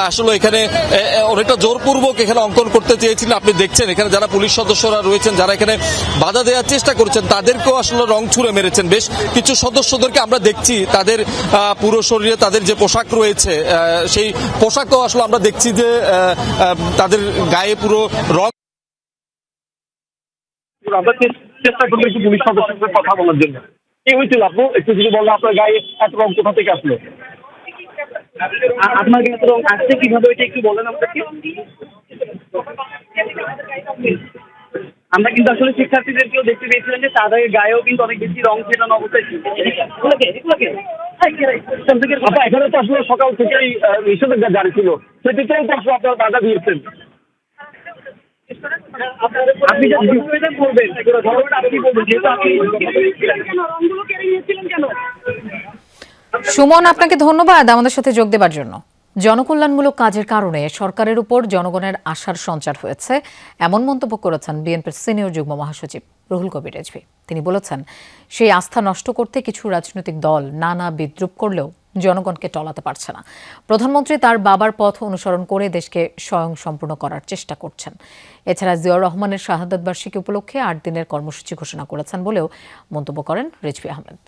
Speaker 15: আসলে এখানে অনেকটা জোরপূর্বক এখানে অঙ্কন করতে চেয়েছিলেন। আপনি দেখছেন এখানে যারা পুলিশ সদস্যরা রয়েছেন যারা এখানে বাধা দেওয়ার চেষ্টা করেছেন তাদেরকেও আসলে রং ছুড়ে মেরেছেন। বেশ কিছু সদস্যদেরকে আমরা দেখছি তাদের পুরো শরীরে তাদের যে পোশাক রয়েছে সেই পোশাকও আসলে আমরা দেখছি যে তাদের গায়ে পুরো রং।
Speaker 14: আমরা চেষ্টা করবো একটু পুলিশ সদস্যদের কথা বলার জন্য। কি হয়েছিল আপু, একটু যদি বললে আপনার গায়ে এত রং কোথা থেকে আসলো? আপনার গায়ে এত রং আসছে কিভাবে, এটা একটু বলেন আমাদেরকে। আমরা কিন্তু আসলে শিক্ষার্থীদেরকেও দেখতে পেয়েছিলেন যে তাদের গায়েও কিন্তু অনেক বেশি রং ছেটানো অবস্থায় ছিল। এখানে তো আসলে সকাল থেকেই নিষেধাজ্ঞা জারি ছিল, সেটিতেও তো আসলে আপনারা বাধা দিয়েছেন। আপনি যা করবেন আপনি বলবেন যেহেতু আপনি রংগুলো কেড়ে নিয়েছিলেন কেন?
Speaker 1: সুমন, আপনাকে ধন্যবাদ আমাদের সাথে যোগ দেবার জন্য। জনকল্যাণমূলক কাজের কারণে সরকারের উপর জনগণের আশার সঞ্চার হয়েছে, এমন মন্তব্য করেছেন বিএনপির সিনিয়র যুগ্ম মহাসচিব রুহুল কবির রিজভী। তিনি বলেছেন, সেই আস্থা নষ্ট করতে কিছু রাজনৈতিক দল নানা বিদ্রূপ করলেও জনগণকে টলাতে পারছে না। প্রধানমন্ত্রী তার বাবার পথ অনুসরণ করে দেশকে স্বয়ংসম্পূর্ণ করার চেষ্টা করছেন। এছাড়া জিয়াউর রহমানের শাহাদাত বার্ষিকী উপলক্ষে 8 দিনের কর্মসূচি ঘোষণা করেছেন বলেও মন্তব্য করেন রিজভী আহমেদ।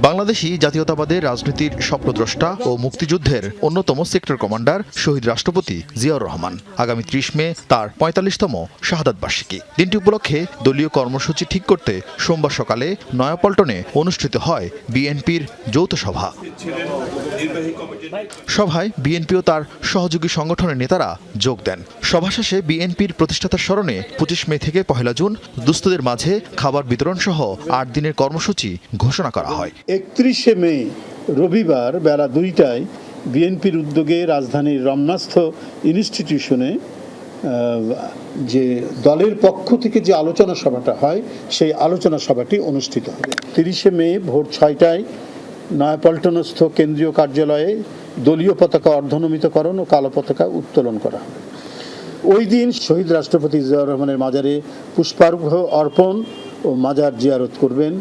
Speaker 16: বাংলাদেশি জাতীয়তাবাদের রাজনীতির স্বপ্নদ্রষ্টা ও মুক্তিযুদ্ধের অন্যতম সেক্টর কমান্ডার শহীদ রাষ্ট্রপতি জিয়াউর রহমান আগামী 30 মে তার 45তম শাহাদাত বার্ষিকী। দিনটি উপলক্ষে দলীয় কর্মসূচি ঠিক করতে সোমবার সকালে নয়াপল্টনে অনুষ্ঠিত হয় বিএনপির যৌথ সভা। সভায় বিএনপি ও তার সহযোগী সংগঠনের নেতারা যোগ দেন। সভা শেষে বিএনপির প্রতিষ্ঠাতার স্মরণে 25 মে থেকে 1 জুন দুস্থদের মাঝে খাবার বিতরণ সহ 8 দিনের কর্মসূচি ঘোষণা করা হয়।
Speaker 17: 31 মে রবিবার বেলা 2টায় বিএনপির উদ্যোগে রাজধানীর রমনাস্থ ইনস্টিটিউশনে যে দলের পক্ষ থেকে যে আলোচনা সভাটা হয় সেই আলোচনা সভাটি অনুষ্ঠিত হবে। 30 মে ভোর 6টায় নয়াপল্টনস্থ কেন্দ্রীয় কার্যালয়ে দলীয় পতাকা অর্ধনমিতকরণ ও কালো পতাকা উত্তোলন করা হবে। ওই দিন শহীদ রাষ্ট্রপতি জিয়াউর রহমানের মাজারে পুষ্পার্ঘ্য অর্পণ ও মাজার জিয়ারত করবেন।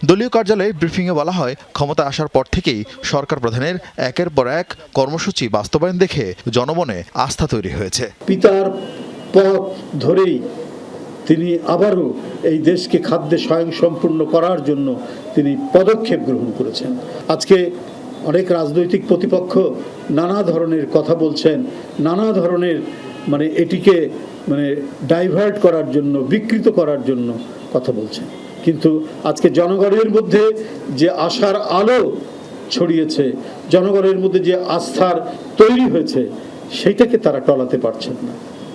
Speaker 16: দলীয় কার্যালয়ে ব্রিফিংয়ে বলা হয়, ক্ষমতা আসার পর থেকেই সরকার প্রধানের একের পর এক কর্মসূচি বাস্তবায়ন দেখে জনমনে আস্থা তৈরি হয়েছে।
Speaker 17: পিতার পথ ধরেই তিনি আবারও এই দেশকে খাদ্যে স্বয়ংসম্পূর্ণ করার জন্য তিনি পদক্ষেপ গ্রহণ করেছেন। আজকে অনেক রাজনৈতিক প্রতিপক্ষ নানা ধরনের কথা বলছেন, নানা ধরনের এটিকে ডাইভার্ট করার জন্য, বিকৃত করার জন্য কথা বলছেন। কিন্তু আজকে জনগণের মধ্যে যে আশার আলো ছড়িয়েছে, জনগণের মধ্যে যে আস্থার তৈরি হয়েছে, সেইটাকে তারা টলাতে পারছেন না।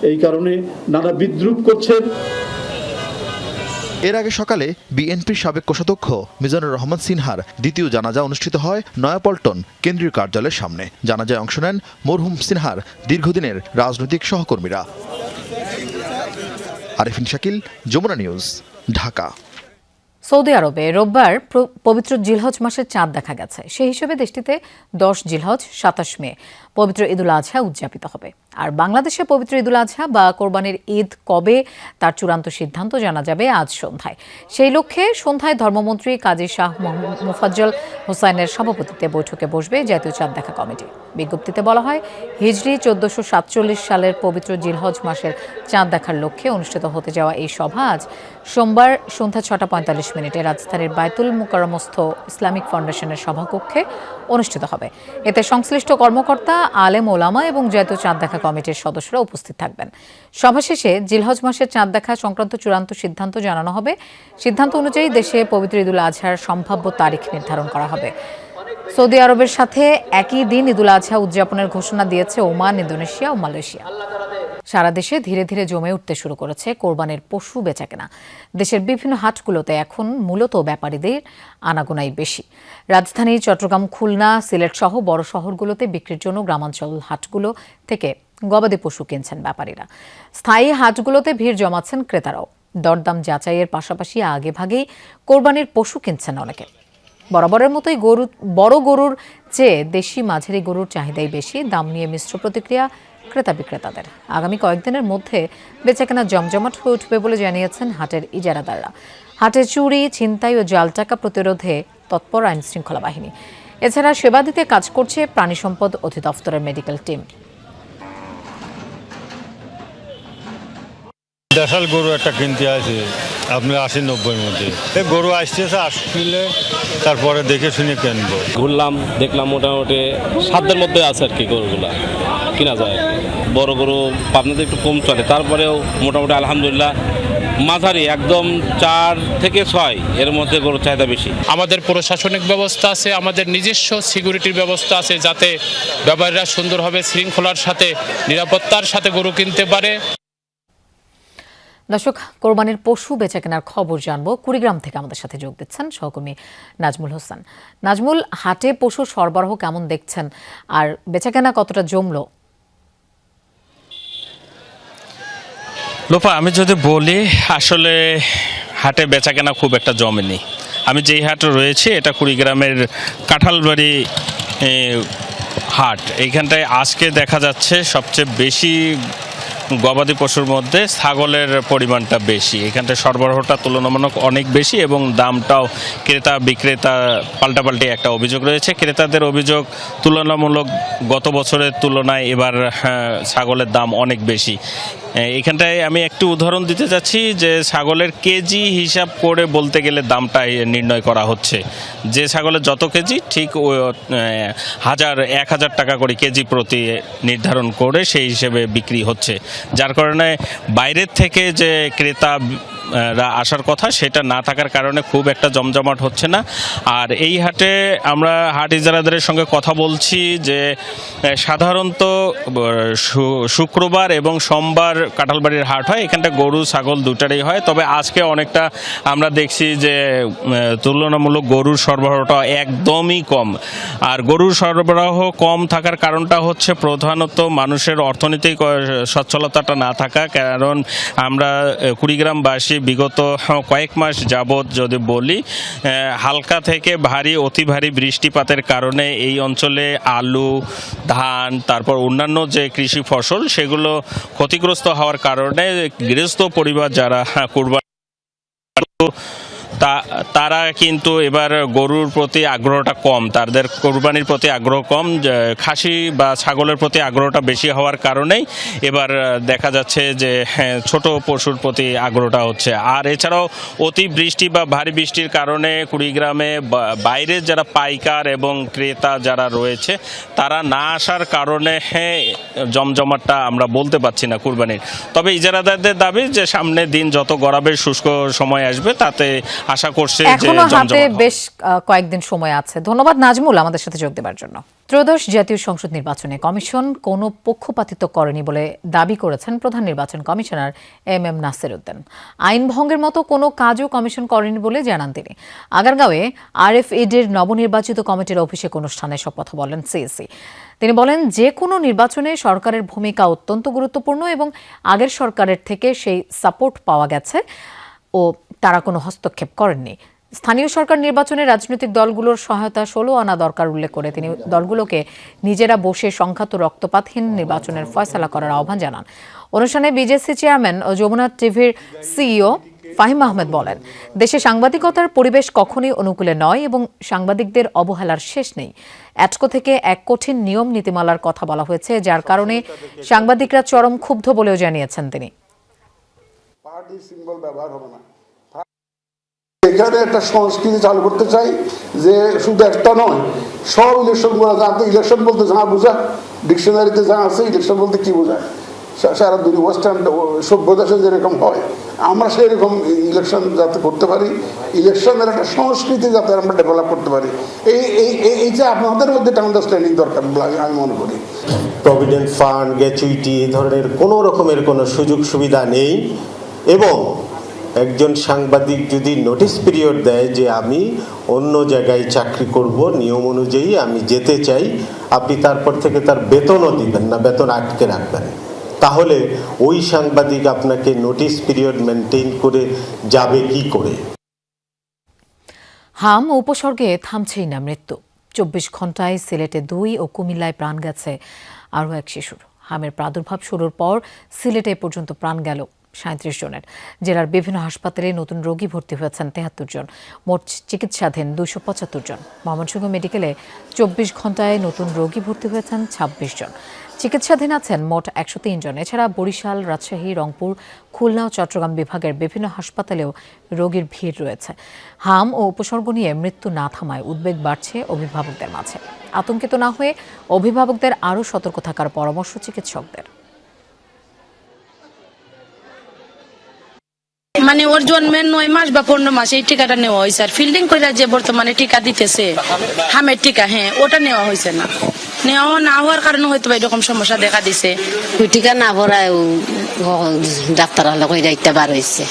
Speaker 17: এই কারণে নানা বিদ্রূপ করছেন।
Speaker 16: এর আগে সকালে বিএনপির সাবেক কোষাধ্যক্ষ মিজানুর রহমান সিনহার দ্বিতীয় জানাজা অনুষ্ঠিত হয় নয়াপল্টন কেন্দ্রীয় কার্যালয়ের সামনে। জানাজায় অংশ নেন মরহুম সিনহার দীর্ঘদিনের রাজনৈতিক সহকর্মীরা। আরিফিন শাকিল, যমুনা নিউজ, ঢাকা।
Speaker 1: সৌদি আরবে রোববার পবিত্র জিলহজ মাসের চাঁদ দেখা গেছে। সেই হিসেবে দেশটিতে 10 জিলহজ 27 মে পবিত্র ঈদুল আজহা উদযাপিত হবে। আর বাংলাদেশে পবিত্র ঈদুল আজহা বা কোরবানির ঈদ কবে তার চূড়ান্ত সিদ্ধান্ত জানা যাবে আজ সন্ধ্যায়। সেই লক্ষ্যে সন্ধ্যায় ধর্মমন্ত্রী কাজী শাহ মুফাজ্জল হোসাইনের সভাপতিত্বে বৈঠকে বসবে জাতীয় চাঁদ দেখা কমিটি। বিজ্ঞপ্তিতে বলা হয়, হিজরি 1447 সালের পবিত্র জিলহজ মাসের চাঁদ দেখার লক্ষ্যে অনুষ্ঠিত হতে যাওয়া এই সভা আজ সোমবার সন্ধ্যা 6:45 রাজধানীর বায়তুল মুকাররমস্থ ইসলামিক ফাউন্ডেশনের সভাকক্ষে অনুষ্ঠিত হবে। এতে সংশ্লিষ্ট কর্মকর্তা, আলেম ওলামা এবং জাতীয় চাঁদ দেখা কমিটির সদস্যরা উপস্থিত থাকবেন। সভা শেষে জিলহজ মাসের চাঁদ দেখা সংক্রান্ত চূড়ান্ত সিদ্ধান্ত জানানো হবে। সিদ্ধান্ত অনুযায়ী দেশে পবিত্র ঈদুল আজহার সম্ভাব্য তারিখ নির্ধারণ করা হবে। সৌদি আরবের সাথে একই দিন ঈদুল আজহা উদযাপনের ঘোষণা দিয়েছে ওমান, ইন্দোনেশিয়া ও মালয়েশিয়া। সারা দেশে ধীরে ধীরে জমে উঠতে শুরু করেছে কোরবানির পশু বেচাকেনা। দেশের বিভিন্ন হাটগুলোতে এখন মূলত ব্যাপারীদের আনাগোনাই বেশি। রাজধানী চট্টগ্রাম, খুলনা, সিলেট সহ বড় শহরগুলোতে বিক্রির জন্য গ্রামাঞ্চল হাটগুলো থেকে গবাদি পশু কিনছেন ব্যাপারীরা। স্থায়ী হাটগুলোতে ভিড় জমাচ্ছেন ক্রেতারাও। দরদাম যাচাইয়ের পাশাপাশি আগেভাগেই কোরবানির পশু কিনছেন অনেকে। বরাবরের মতোই বড় গরুর চেয়ে দেশি মাঝারি গরুর চাহিদাই বেশি। দাম নিয়ে মিশ্র প্রতিক্রিয়া ক্রেতা বিক্রেতাদের। আগামী কয়েকদিনের মধ্যে বেচাকেনা জমজমাট হয়ে উঠবে বলে জানিয়েছেন হাটের ইজারাদাররা। হাটে চুরি, ছিনতাই ও জাল টাকা প্রতিরোধে তৎপর আইন শৃঙ্খলা বাহিনী। এছাড়া সেবা দিতে কাজ করছে প্রাণী সম্পদ অধিদপ্তরের মেডিকেল টিম।
Speaker 18: দেশাল গরু একটা কিনতে আছে আপনি 80-90 মধ্যে। গরু আসতেছে, আসলে তারপরে দেখে শুনে কিনবো।
Speaker 19: ঘুরলাম, দেখলাম মোটামুটি সাধ্যের মধ্যে আছে আর কি গরুগুলা কিনা যায়। বড় গরু পাবনাতে একটু কম চলে, তারপরেও মোটামুটি আলহামদুলিল্লাহ মাঝারি একদম 4 থেকে 6 এর মধ্যে গরুর চাহিদা বেশি।
Speaker 20: আমাদের প্রশাসনিক ব্যবস্থা আছে, আমাদের নিজস্ব সিকিউরিটির ব্যবস্থা আছে, যাতে ব্যবসায়ীরা সুন্দরভাবে শৃঙ্খলার সাথে নিরাপত্তার সাথে গরু কিনতে পারে।
Speaker 1: দর্শক, কোরবানির পশু বেচাকেনার খবর জানবো। কুড়িগ্রাম থেকে আমাদের সাথে যোগ দিচ্ছেন সহকর্মী নাজমুল হোসেন। নাজমুল, হাটে পশু সরবরাহ কেমন দেখছেন আর বেচাকেনা কতটা জমলো?
Speaker 19: লোপা, আমি যদি বলি আসলে হাটে বেচাকেনা খুব একটা জমেনি। আমি যেই হাটে রয়েছি এটা কুড়িগ্রামের কাঁঠালবাড়ি হাট। এইখানটায় আজকে দেখা যাচ্ছে সবচেয়ে বেশি গবাদি পশুর মধ্যে ছাগলের পরিমাণটা বেশি। এখানটায় সরবরাহটা তুলনামূলক অনেক বেশি এবং দামটাও ক্রেতা বিক্রেতা পাল্টাপাল্টি একটা অভিযোগ রয়েছে। ক্রেতাদের অভিযোগ তুলনামূলক গত বছরের তুলনায় এবার ছাগলের দাম অনেক বেশি। এখানটায় আমি একটু উদাহরণ দিতে চাচ্ছি যে ছাগলের কেজি হিসাব করে বলতে গেলে দামটা নির্ণয় করা হচ্ছে। যে ছাগলের যত কেজি ঠিক 1000 টাকা করে কেজি প্রতি নির্ধারণ করে সেই হিসেবে বিক্রি হচ্ছে, যার কারণে বাইরের থেকে যে ক্রেতা আসার কথা সেটা না থাকার কারণে খুব একটা জমজমাট হচ্ছে না। আর এই হাটে আমরা হাট ইজারাদারের সঙ্গে কথা বলছি যে সাধারণত শুক্রবার এবং সোমবার কাঁঠালবাড়ির হাট হয়, এখানটা গরু ছাগল দুটারই হয়। তবে আজকে অনেকটা আমরা দেখছি যে তুলনামূলক গরুর সরবরাহটা একদমই কম। আর গরুর সরবরাহ কম থাকার কারণটা হচ্ছে প্রধানত মানুষের অর্থনৈতিক সচ্ছলতাটা না থাকা। কারণ আমরা কুড়িগ্রামবাসী বিগত কয়েক মাস যাবৎ যদি বলি, হালকা থেকে ভারী অতি ভারী বৃষ্টিপাতের কারণে এই অঞ্চলে আলু, ধান, তারপর অন্যান্য যে কৃষি ফসল সেগুলো ক্ষতিগ্রস্ত হওয়ার কারণে গৃহস্থ পরিবার যারা কুরবানি তারা কিন্তু এবার গরুর প্রতি আগ্রহটা কম, তাদের কোরবানির প্রতি আগ্রহ কম, খাসি বা ছাগলের প্রতি আগ্রহটা বেশি হওয়ার কারণেই এবার দেখা যাচ্ছে যে ছোট পশুর প্রতি আগ্রহটা হচ্ছে। আর এছাড়াও অতি বৃষ্টি বা ভারী বৃষ্টির কারণে কুড়িগ্রামে বাইরের যারা পাইকার এবং ক্রেতা যারা রয়েছে তারা না আসার কারণে জমজমাটটা আমরা বলতে পারছি না কুরবানির। তবে ইজারাদারদের দাবি যে সামনের দিন যত গড়াবে শুষ্ক সময় আসবে তাতে আশা করছে যে
Speaker 1: এখনো হাতে
Speaker 19: জমজমাট
Speaker 1: বেশ কয়েকদিন সময় আছে। ধন্যবাদ নাজমুল আমাদের সাথে যোগ দেওয়ার জন্য। ত্রয়োদশ জাতীয় সংসদ নির্বাচনে কমিশন কোনো পক্ষপাতিত্ব করেনি বলে দাবি করেছেন প্রধান নির্বাচন কমিশনার এম নাসির উদ্দিন। আইন ভঙ্গের মতো কোনো কাজও কমিশন করেনি বলে জানান তিনি। আগারগাঁওয়ে RFEDর নবনির্বাচিত কমিটির অভিষেক অনুষ্ঠানে সব কথা বলেন সিএসি। তিনি বলেন, যে কোনো নির্বাচনে সরকারের ভূমিকা অত্যন্ত গুরুত্বপূর্ণ এবং আগের সরকারের থেকে সেই সাপোর্ট পাওয়া গেছে ও তারা কোনো হস্তক্ষেপ করেননি। স্থানীয় সরকার নির্বাচনে রাজনৈতিক দলগুলোর সহায়তা 16 আনা দরকার উল্লেখ করে তিনি দলগুলোকে নিজেরা বসে সংখ্যাত রক্তপাতহীন নির্বাচনের ফয়সালা করার আহ্বান জানান। অনুষ্ঠানে বিজেসি চেয়ারম্যান ও যমুনা টিভির সিইও ফাহিম আহমেদ বলেন, দেশে সাংবাদিকতার পরিবেশ কখনোই অনুকূলে নয় এবং সাংবাদিকদের অবহেলার শেষ নেই। অ্যাটকো থেকে এক কঠিন নিয়ম নীতিমালার কথা বলা হয়েছে, যার কারণে সাংবাদিকরা চরম ক্ষুব্ধ বলেও জানিয়েছেন তিনি।
Speaker 21: এখানে একটা সংস্কৃতি চালু করতে চাই যে শুধু একটা নয়, সব ইলেকশন গুলো জানতে, ইলেকশন বলতে যা বোঝায় ডিকশনারিতে যা আছে ইলেকশন বলতে কি বোঝায় সারা দুনিয়া ওয়েস্টার্ন সভ্য দেশে যেরকম হয় আমরা সেই রকম ইলেকশন যাতে করতে পারি, ইলেকশনের একটা সংস্কৃতি যাতে আমরা ডেভেলপ করতে পারি, এই যে আপনাদের মধ্যে একটা আন্ডারস্ট্যান্ডিং দরকার আমি মনে করি।
Speaker 22: প্রভিডেন্ট ফান্ড, গ্র্যাচুইটি এই ধরনের কোনো রকমের কোনো সুযোগ সুবিধা নেই এবং একজন সাংবাদিক যদি নোটিশ পিরিয়ড দেয় যে আমি অন্য জায়গায় চাকরি করব, নিয়ম অনুযায়ী আমি যেতে চাই, আপনি তারপর থেকে তার বেতনও দিবেন না, বেতন আটকে রাখবেন, তাহলে ওই সাংবাদিক আপনাকে নোটিশ পিরিয়ড মেনটেন করে যাবে কি করে?
Speaker 1: হাম উপসর্গে থামছেই না মৃত্যু। 24 ঘন্টায় সিলেটে 2 ও কুমিল্লায় প্রাণ গেছে আরও এক শিশুর। হামের প্রাদুর্ভাব শুরুর পর সিলেটে পর্যন্ত প্রাণ গেল 37 জনের। জেলার বিভিন্ন হাসপাতালে নতুন রোগী ভর্তি হয়েছেন 73 জন, মোট চিকিৎসাধীন 275 জন। ময়মনসিংহ মেডিকেলে 24 ঘন্টায় নতুন রোগী ভর্তি হয়েছেন 26 জন, চিকিৎসাধীন আছেন মোট 103 জন। এছাড়া বরিশাল, রাজশাহী, রংপুর, খুলনা ও চট্টগ্রাম বিভাগের বিভিন্ন হাসপাতালেও রোগীর ভিড় রয়েছে। হাম ও উপসর্গ নিয়ে মৃত্যু না থামায় উদ্বেগ বাড়ছে অভিভাবকদের মাঝে। আতঙ্কিত না হয়ে অভিভাবকদের আরও সতর্ক থাকার পরামর্শ চিকিৎসকদের।
Speaker 23: মানে ওর জন্মের 9 মাস বা 15 মাস এই টিকাটা নেওয়া হয়েছে, আর ফিল্ডিং করে যে বর্তমানে টিকা দিতেছে হামের টিকা, ওটা নেওয়া হয়েছে না। নেওয়া না হওয়ার কারণে হয়তো এরকম সমস্যা দেখা দিছে।
Speaker 24: ওই টিকা না ভরায় ডাক্তার হলে কই যাইতে বার হয়েছে।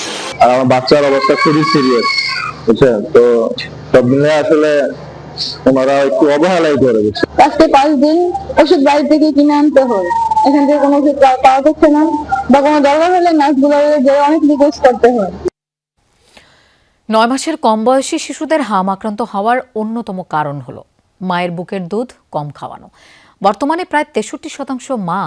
Speaker 4: আর আমার বাচ্চার অবস্থা খুবই সিরিয়াস, বুঝছেন? তো সব মিলে আসলে ওনারা একটু অবহেলাই করে দিচ্ছে।
Speaker 25: আজকে 5 দিন ওষুধ বাইরে থেকে কিনে আনতে হয়, এখান থেকে কোনো ওষুধ পাওয়া যাচ্ছে না, বা কোনো দরকার হলে নার্সগুলো অনেক রিকোয়েস্ট করতে হয়।
Speaker 1: 9 মাসের কম বয়সী শিশুদের হাম আক্রান্ত হওয়ার অন্যতম কারণ হলো মায়ের বুকের দুধ কম খাওয়ানো। বর্তমানে প্রায় 63% মা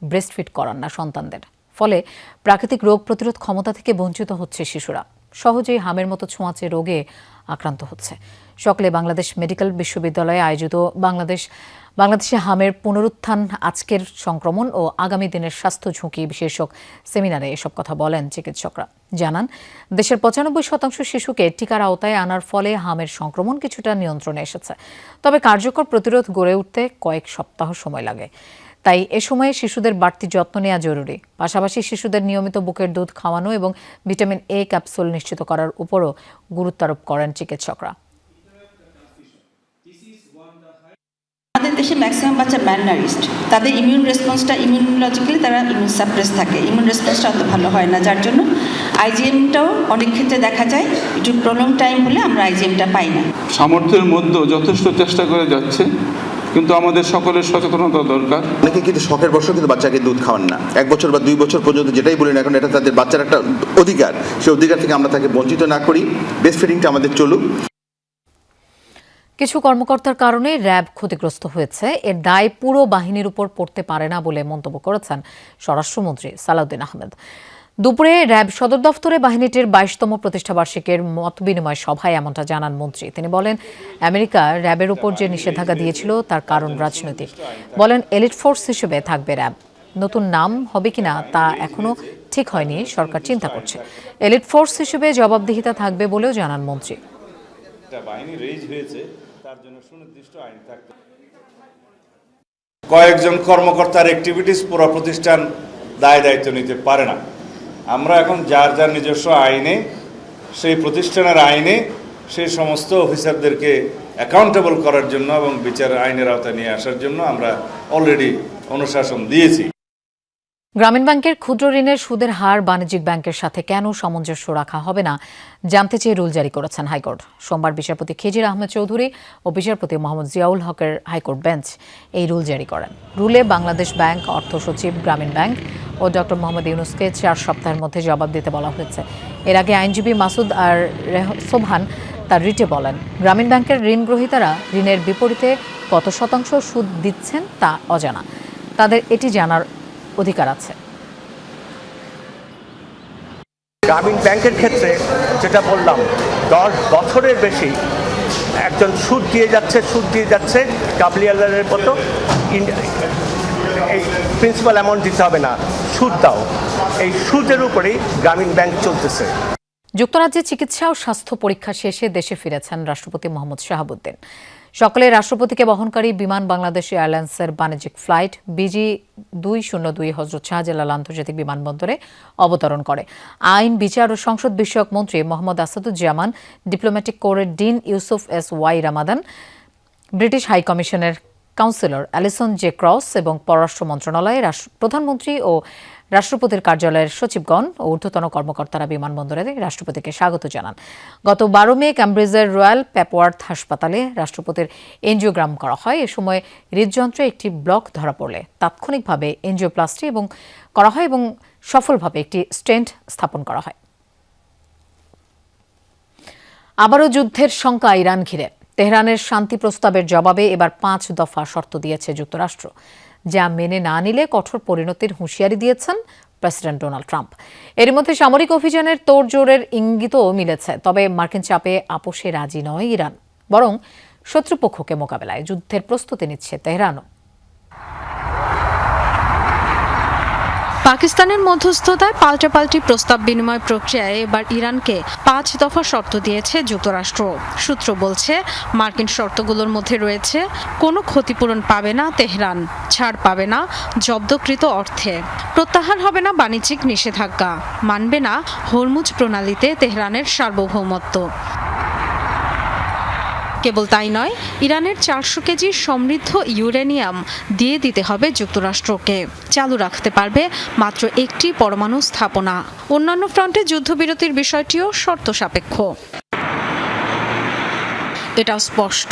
Speaker 1: ব্রেস্টফিড করান না সন্তানদের, ফলে প্রাকৃতিক রোগ প্রতিরোধ ক্ষমতা থেকে বঞ্চিত হচ্ছে শিশুরা। সহজেই হামের মতো ছোঁয়াচে রোগে আক্রান্ত হচ্ছে। সকালে বাংলাদেশ মেডিকেল বিশ্ববিদ্যালয়ে আয়োজিত বাংলাদেশে হামের পুনরুত্থান, আজকের সংক্রমণ ও আগামী দিনের স্বাস্থ্য ঝুঁকি বিশেষক সেমিনারে এসব কথা বলেন চিকিৎসকরা। জানান, দেশের 95% শিশুকে টিকার আওতায় আনার ফলে হামের সংক্রমণ কিছুটা নিয়ন্ত্রণে এসেছে। তবে কার্যকর প্রতিরোধ গড়ে উঠতে কয়েক সপ্তাহ সময় লাগে। তাই এ সময়ে শিশুদের বাড়তি যত্ন নেওয়া জরুরি। পাশাপাশি শিশুদের নিয়মিত বুকের দুধ খাওয়ানো এবং ভিটামিন A ক্যাপসুল নিশ্চিত করার উপরও গুরুত্ব আরোপ করেন চিকিৎসকরা।
Speaker 26: আমাদের দেশে ম্যাক্সিমাম বাচ্চা ম্যালনারিশড, তাদের ইমিউন রেসপন্সটা ইমিউনোলজিক্যালি তারা ইমিউন সাপ্রেস থাকে, ইমিউন রেসপন্সটা অত ভালো হয় না, যার জন্য আইজিএমটাও অনেক ক্ষেত্রে দেখা যায় একটু প্রলং টাইম হলে আমরা আইজিএমটা পাই না।
Speaker 27: সামর্থ্যের মধ্যেও যথেষ্ট চেষ্টা করে যাচ্ছে, কিন্তু আমাদের সকলের সচেতনতা দরকার।
Speaker 28: অনেকে কিন্তু শখের বশে কিন্তু বাচ্চাকে দুধ খাওয়ান না, 1 বছর বা 2 বছর পর্যন্ত যেটাই বলি না এখন, এটা তাদের বাচ্চার একটা অধিকার, সেই অধিকার থেকে আমরা তাকে বঞ্চিত না করি। ব্রেস্ট ফিডিংটা আমাদের চলুক।
Speaker 1: কিছু কর্মকর্তার কারণে র্যাব ক্ষতিগ্রস্ত হয়েছে, এর দায় পুরো বাহিনীর উপর পড়তে পারে না বলে মন্তব্য করেছেন স্বরাষ্ট্রমন্ত্রী সালাউদ্দিন আহমেদ। দুপুরে র্যাব সদর দফতরে বাহিনীটির 22তম প্রতিষ্ঠাবার্ষিকীর মতবিনিময় সভায় এমনটা জানান মন্ত্রী। তিনি বলেন, আমেরিকা র্যাবের উপর যে নিষেধাজ্ঞা দিয়েছিল তার কারণ রাজনৈতিক। বলেন, এলিট ফোর্স হিসেবে থাকবে র্যাব। নতুন নাম হবে কিনা তা এখনো ঠিক হয়নি, সরকার চিন্তা করছে। এলিট ফোর্স হিসেবে জবাবদিহিতা থাকবে বলেও জানান মন্ত্রী।
Speaker 2: বাহিনী রেজ হয়েছে, তার জন্য সুনির্দিষ্ট আইন থাকতে কয়েকজন কর্মকর্তার অ্যাক্টিভিটিস পুরো প্রতিষ্ঠান দায় দায়িত্ব নিতে পারে না। আমরা এখন যার যার নিজস্ব আইনে, সেই প্রতিষ্ঠানের আইনে সেই সমস্ত অফিসারদেরকে অ্যাকাউন্টেবল করার জন্য এবং বিচার আইনের আওতায় নিয়ে আসার জন্য আমরা অলরেডি অনুশাসন দিয়েছি।
Speaker 1: গ্রামীণ ব্যাংকের ক্ষুদ্র ঋণের সুদের হার বাণিজ্যিক ব্যাংকের সাথে কেন সামঞ্জস্য রাখা হবে না জানতে চেয়ে রুল জারি করেছেন হাইকোর্ট। সোমবার বিচারপতি খিজির আহমেদ চৌধুরী ও বিচারপতি মোহাম্মদ জিয়াউল হকের হাইকোর্ট বেঞ্চ এই রুল জারি করেন। রুলে বাংলাদেশ ব্যাংক, অর্থ সচিব, গ্রামীণ ব্যাংক ও ডক্টর মোহাম্মদ ইউনুসকে 4 সপ্তাহের মধ্যে জবাব দিতে বলা হয়েছে। এর আগে আইনজীবী মাসুদ আর সোবহান তার রিটে বলেন, গ্রামীণ ব্যাংকের ঋণ গ্রহীতারা ঋণের বিপরীতে কত শতাংশ সুদ দিচ্ছেন তা অজানা, তাদের এটি জানার অধিকার আছে।
Speaker 5: গ্রামীণ ব্যাংকের ক্ষেত্রে যেটা বললাম, 10 বছরের বেশি একজন সুদ দিয়ে যাচ্ছে WLR-এর মতো। এই প্রিন্সিপাল অ্যামাউন্ট দিতে হবে না, সুদ দাও, এই সুদের উপরেই গ্রামীণ ব্যাংক চলতেছে।
Speaker 1: যুক্তরাজ্যে চিকিৎসা ও স্বাস্থ্য পরীক্ষা শেষে দেশে ফিরেছেন রাষ্ট্রপতি মোহাম্মদ শাহাবুদ্দিন। সকালে রাষ্ট্রপতিকে বহনকারী বিমান বাংলাদেশ এয়ারলাইন্সের বাণিজ্যিক ফ্লাইট BG202 হযরত শাহজালাল আন্তর্জাতিক বিমানবন্দরে অবতরণ করে। আইন, বিচার ও সংসদ বিষয়ক মন্ত্রী মোহাম্মদ আসাদুজ্জামান, ডিপ্লোম্যাটিক কোরের dean Yusuf SY Ramadan, British high কমিশনের কাউন্সিলর অ্যালিসন জে ক্রস এবং পররাষ্ট্র মন্ত্রণালয়ের প্রধানমন্ত্রী ও রাষ্ট্রপতির কার্যালয়ের সচিবগণ ও ঊর্ধ্বতন কর্মকর্তারা বিমানবন্দরে রাষ্ট্রপতিকে স্বাগত জানান। গত 12 মে ক্যামব্রিজের রয়্যাল পেপওয়ার্থ হাসপাতালে রাষ্ট্রপতির এনজিওগ্রাম করা হয়। এ সময় হৃদযন্ত্রে একটি ব্লক ধরা পড়লে তাৎক্ষণিকভাবে এনজিওপ্লাস্টি করা হয় এবং সফলভাবে একটি স্টেন্ট স্থাপন করা হয়। আবারও যুদ্ধের শঙ্কা ইরান ঘিরে। তেহরানের শান্তি প্রস্তাবের জবাবে এবার 5 দফা শর্ত দিয়েছে যুক্তরাষ্ট্র, যা মেনে না নিলে কঠোর পরিণতির হুঁশিয়ারি দিয়েছেন প্রেসিডেন্ট ডোনাল্ড ট্রাম্প। এর মধ্যে সামরিক অভিযানের তোড়জোড়ের ইঙ্গিতও মিলেছে। তবে মার্কিন চাপে আপোষে রাজি নয় ইরান, বরং শত্রুপক্ষকে মোকাবেলায় যুদ্ধের প্রস্তুতি নিচ্ছে তেহরানও।
Speaker 6: পাকিস্তানের মধ্যস্থতায় পাল্টাপাল্টি প্রস্তাব বিনিময় প্রক্রিয়ায় এবার ইরানকে 5 দফা শর্ত দিয়েছে যুক্তরাষ্ট্র। সূত্র বলছে, মার্কিন শর্তগুলোর মধ্যে রয়েছে কোনো ক্ষতিপূরণ পাবে না তেহরান, ছাড় পাবে না জব্দকৃত অর্থে, প্রত্যাহার হবে না বাণিজ্যিক নিষেধাজ্ঞা, মানবে না হরমুজ প্রণালীতে তেহরানের সার্বভৌমত্ব। কেবল তাই নয়, ইরানের 400 কেজি সমৃদ্ধ ইউরেনিয়াম দিয়ে দিতে হবে যুক্তরাষ্ট্রকে। চালু রাখতে পারবে মাত্র একটি পরমাণু স্থাপনা। অন্যান্য ফ্রন্টে যুদ্ধবিরতির বিষয়টিও শর্ত সাপেক্ষ। এটাও স্পষ্ট,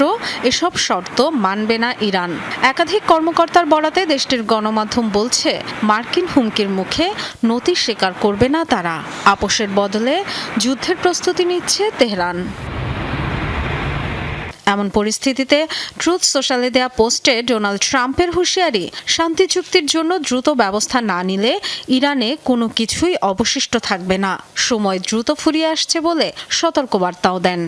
Speaker 6: এসব শর্ত মানবে না ইরান। একাধিক কর্মকর্তার বরাতে দেশটির গণমাধ্যম বলছে, মার্কিন হুমকির মুখে নতি স্বীকার করবে না তারা। আপোষের বদলে যুদ্ধের প্রস্তুতি নিচ্ছে তেহরান। এমন পরিস্থিতিতে ট্রুথ সোশ্যালে দেয়া পোস্টে ডোনাল্ড ট্রাম্পের হুঁশিয়ারি, শান্তি চুক্তির জন্য দ্রুত ব্যবস্থা না নিলে ইরানে কোনো কিছুই অবশিষ্ট থাকবে না, সময় দ্রুত ফুরিয়ে আসছে বলে সতর্কবার্তাও দেন।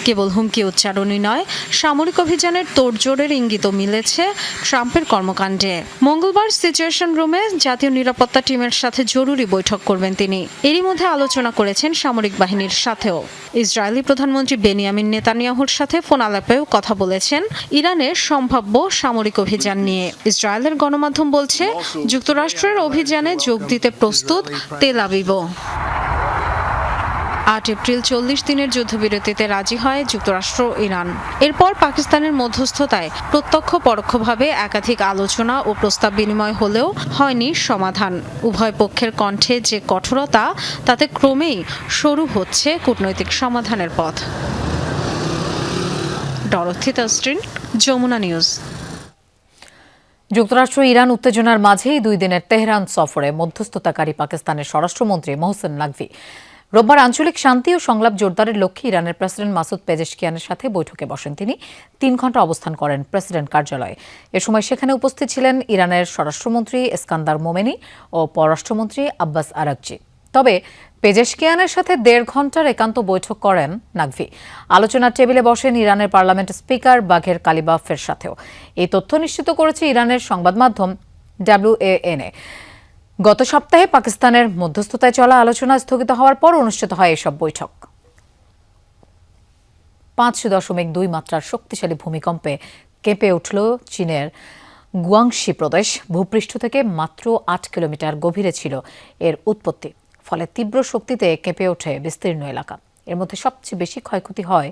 Speaker 6: কেবল হুমকি উচ্চারণই নয়, সামরিক অভিযানের তোড়জোড়ের ইঙ্গিতও মিলেছে ট্রাম্পের কর্মকাণ্ডে। মঙ্গলবার সিচুয়েশন রুমে জাতীয় নিরাপত্তা টিমের সাথে জরুরি বৈঠক করবেন তিনি। এরই মধ্যে আলোচনা করেছেন সামরিক বাহিনীর সাথেও। ইসরায়েলি প্রধানমন্ত্রী বেনিয়ামিন নেতানিয়াহুর সাথে ফোন আলাপেও কথা বলেছেন ইরানের সম্ভাব্য সামরিক অভিযান নিয়ে। ইসরায়েলের গণমাধ্যম বলছে, যুক্তরাষ্ট্রের অভিযানে যোগ দিতে প্রস্তুত তেল আবিবও। 8 এপ্রিল 40 দিনের যুদ্ধবিরতিতে রাজি হয় যুক্তরাষ্ট্র ইরান। এরপর পাকিস্তানের মধ্যস্থতায় প্রত্যক্ষ পরোক্ষভাবে একাধিক আলোচনা ও প্রস্তাব বিনিময় হলেও হয়নি সমাধান। উভয় পক্ষের কণ্ঠে যে কঠোরতা, তাতে ক্রমেই সরু হচ্ছে কূটনৈতিক সমাধানের পথ। ডরথি তাস্ট্রিন, যমুনা নিউজ।
Speaker 1: যুক্তরাষ্ট্র ইরান উত্তেজনার মাঝেই 2 দিনের তেহরান সফরে মধ্যস্থতাকারী পাকিস্তানের স্বরাষ্ট্রমন্ত্রী মোহসেন নাকভি রোববার আঞ্চলিক শান্তি ও সংলাপ জোরদারের লক্ষ্যে ইরানের প্রেসিডেন্ট মাসুদ পেজেশকিয়ানের সাথে বৈঠকে বসেন তিনি। 3 ঘণ্টা অবস্থান করেন প্রেসিডেন্ট কার্যালয়ে। এ সময় সেখানে উপস্থিত ছিলেন ইরানের স্বরাষ্ট্রমন্ত্রী ইস্কান্দার মোমেনি ও পররাষ্ট্রমন্ত্রী আব্বাস আরাকচি। তবে পেজেশকিয়ানের সাথে 1.5 ঘণ্টার একান্ত বৈঠক করেন নাকভি। আলোচনার টেবিলে বসেন ইরানের পার্লামেন্ট স্পিকার বাঘের কালিবাফের সাথেও। এই তথ্য নিশ্চিত করেছে ইরানের সংবাদ মাধ্যম WANA। গত সপ্তাহে পাকিস্তানের মধ্যস্থতায় চলা আলোচনা স্থগিত হওয়ার পর অনুষ্ঠিত হয় এসব বৈঠক। 5.2 মাত্রার শক্তিশালী ভূমিকম্পে কেঁপে উঠল চীনের গুয়াংশি প্রদেশ। ভূপৃষ্ঠ থেকে মাত্র 8 কিলোমিটার গভীরে ছিল এর উৎপত্তি। ফলে তীব্র শক্তিতে কেঁপে ওঠে বিস্তীর্ণ এলাকা। এর মধ্যে সবচেয়ে বেশি ক্ষয়ক্ষতি হয়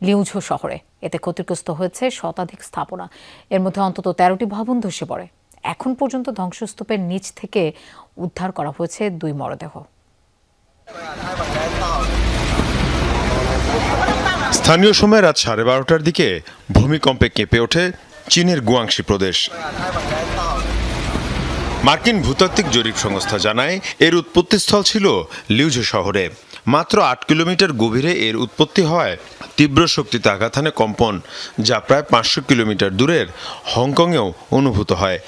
Speaker 1: লিউঝো শহরে। এতে ক্ষতিগ্রস্ত হয়েছে শতাধিক স্থাপনা। এর মধ্যে অন্তত 13টি ভবন ধসে পড়ে। এখন পর্যন্ত ধ্বংসস্তূপের নিচ থেকে উদ্ধার করা হয়েছে 2 মরদেহ।
Speaker 3: স্থানীয় সময় রাত 12:30টার দিকে ভূমিকম্পে কেঁপে ওঠে চীনের গুয়াংশি প্রদেশ। মার্কিন ভূতাত্ত্বিক জরিপ সংস্থা জানায় এর উৎপত্তিস্থল ছিল লিউঝো শহরে। মাত্র 8 কিলোমিটার গভীরে এর উৎপত্তি হয় তীব্র শক্তিতে আঘাত হানে কম্পন, যা প্রায় 500 কিলোমিটার দূরের হংকংয়েও অনুভূত হয়।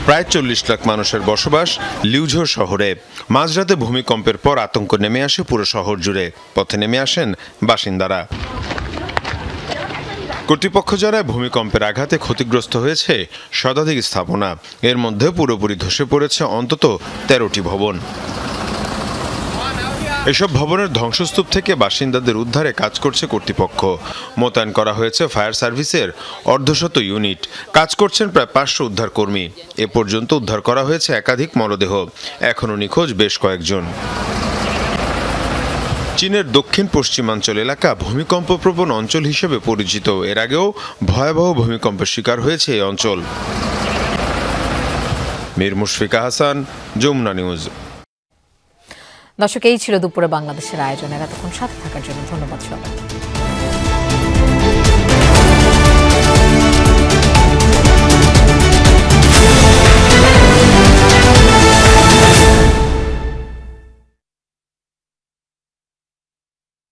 Speaker 3: প্রায় 40 লাখ মানুষের বসবাস লিউঝো শহরে। মাঝরাতে ভূমিকম্পের পর আতঙ্ক নেমে আসে পুরো শহর জুড়ে। পথে নেমে আসেন বাসিন্দারা। কর্তৃপক্ষ জানায় ভূমিকম্পের আঘাতে ক্ষতিগ্রস্ত হয়েছে শতাধিক স্থাপনা। এর মধ্যে পুরোপুরি ধসে পড়েছে অন্তত 13টি ভবন। এসব ভবনের ধ্বংসস্তূপ থেকে বাসিন্দাদের উদ্ধারে কাজ করছে কর্তৃপক্ষ। মোতায়েন করা হয়েছে ফায়ার সার্ভিসের অর্ধশত ইউনিট। কাজ করছেন প্রায় 500 উদ্ধারকর্মী। এ পর্যন্ত উদ্ধার করা হয়েছে একাধিক মরদেহ। এখনও নিখোঁজ বেশ কয়েকজন। চীনের দক্ষিণ পশ্চিমাঞ্চল এলাকা ভূমিকম্পপ্রবণ অঞ্চল হিসেবে পরিচিত। এর আগেও ভয়াবহ ভূমিকম্পের শিকার হয়েছে এই অঞ্চল। মীর মুশফিকা হাসান, যমুনা নিউজ।
Speaker 1: দর্শক, এই ছিল দুপুরে বাংলাদেশের আয়োজনের। এতক্ষণ সাথে থাকার জন্য ধন্যবাদ সবাই।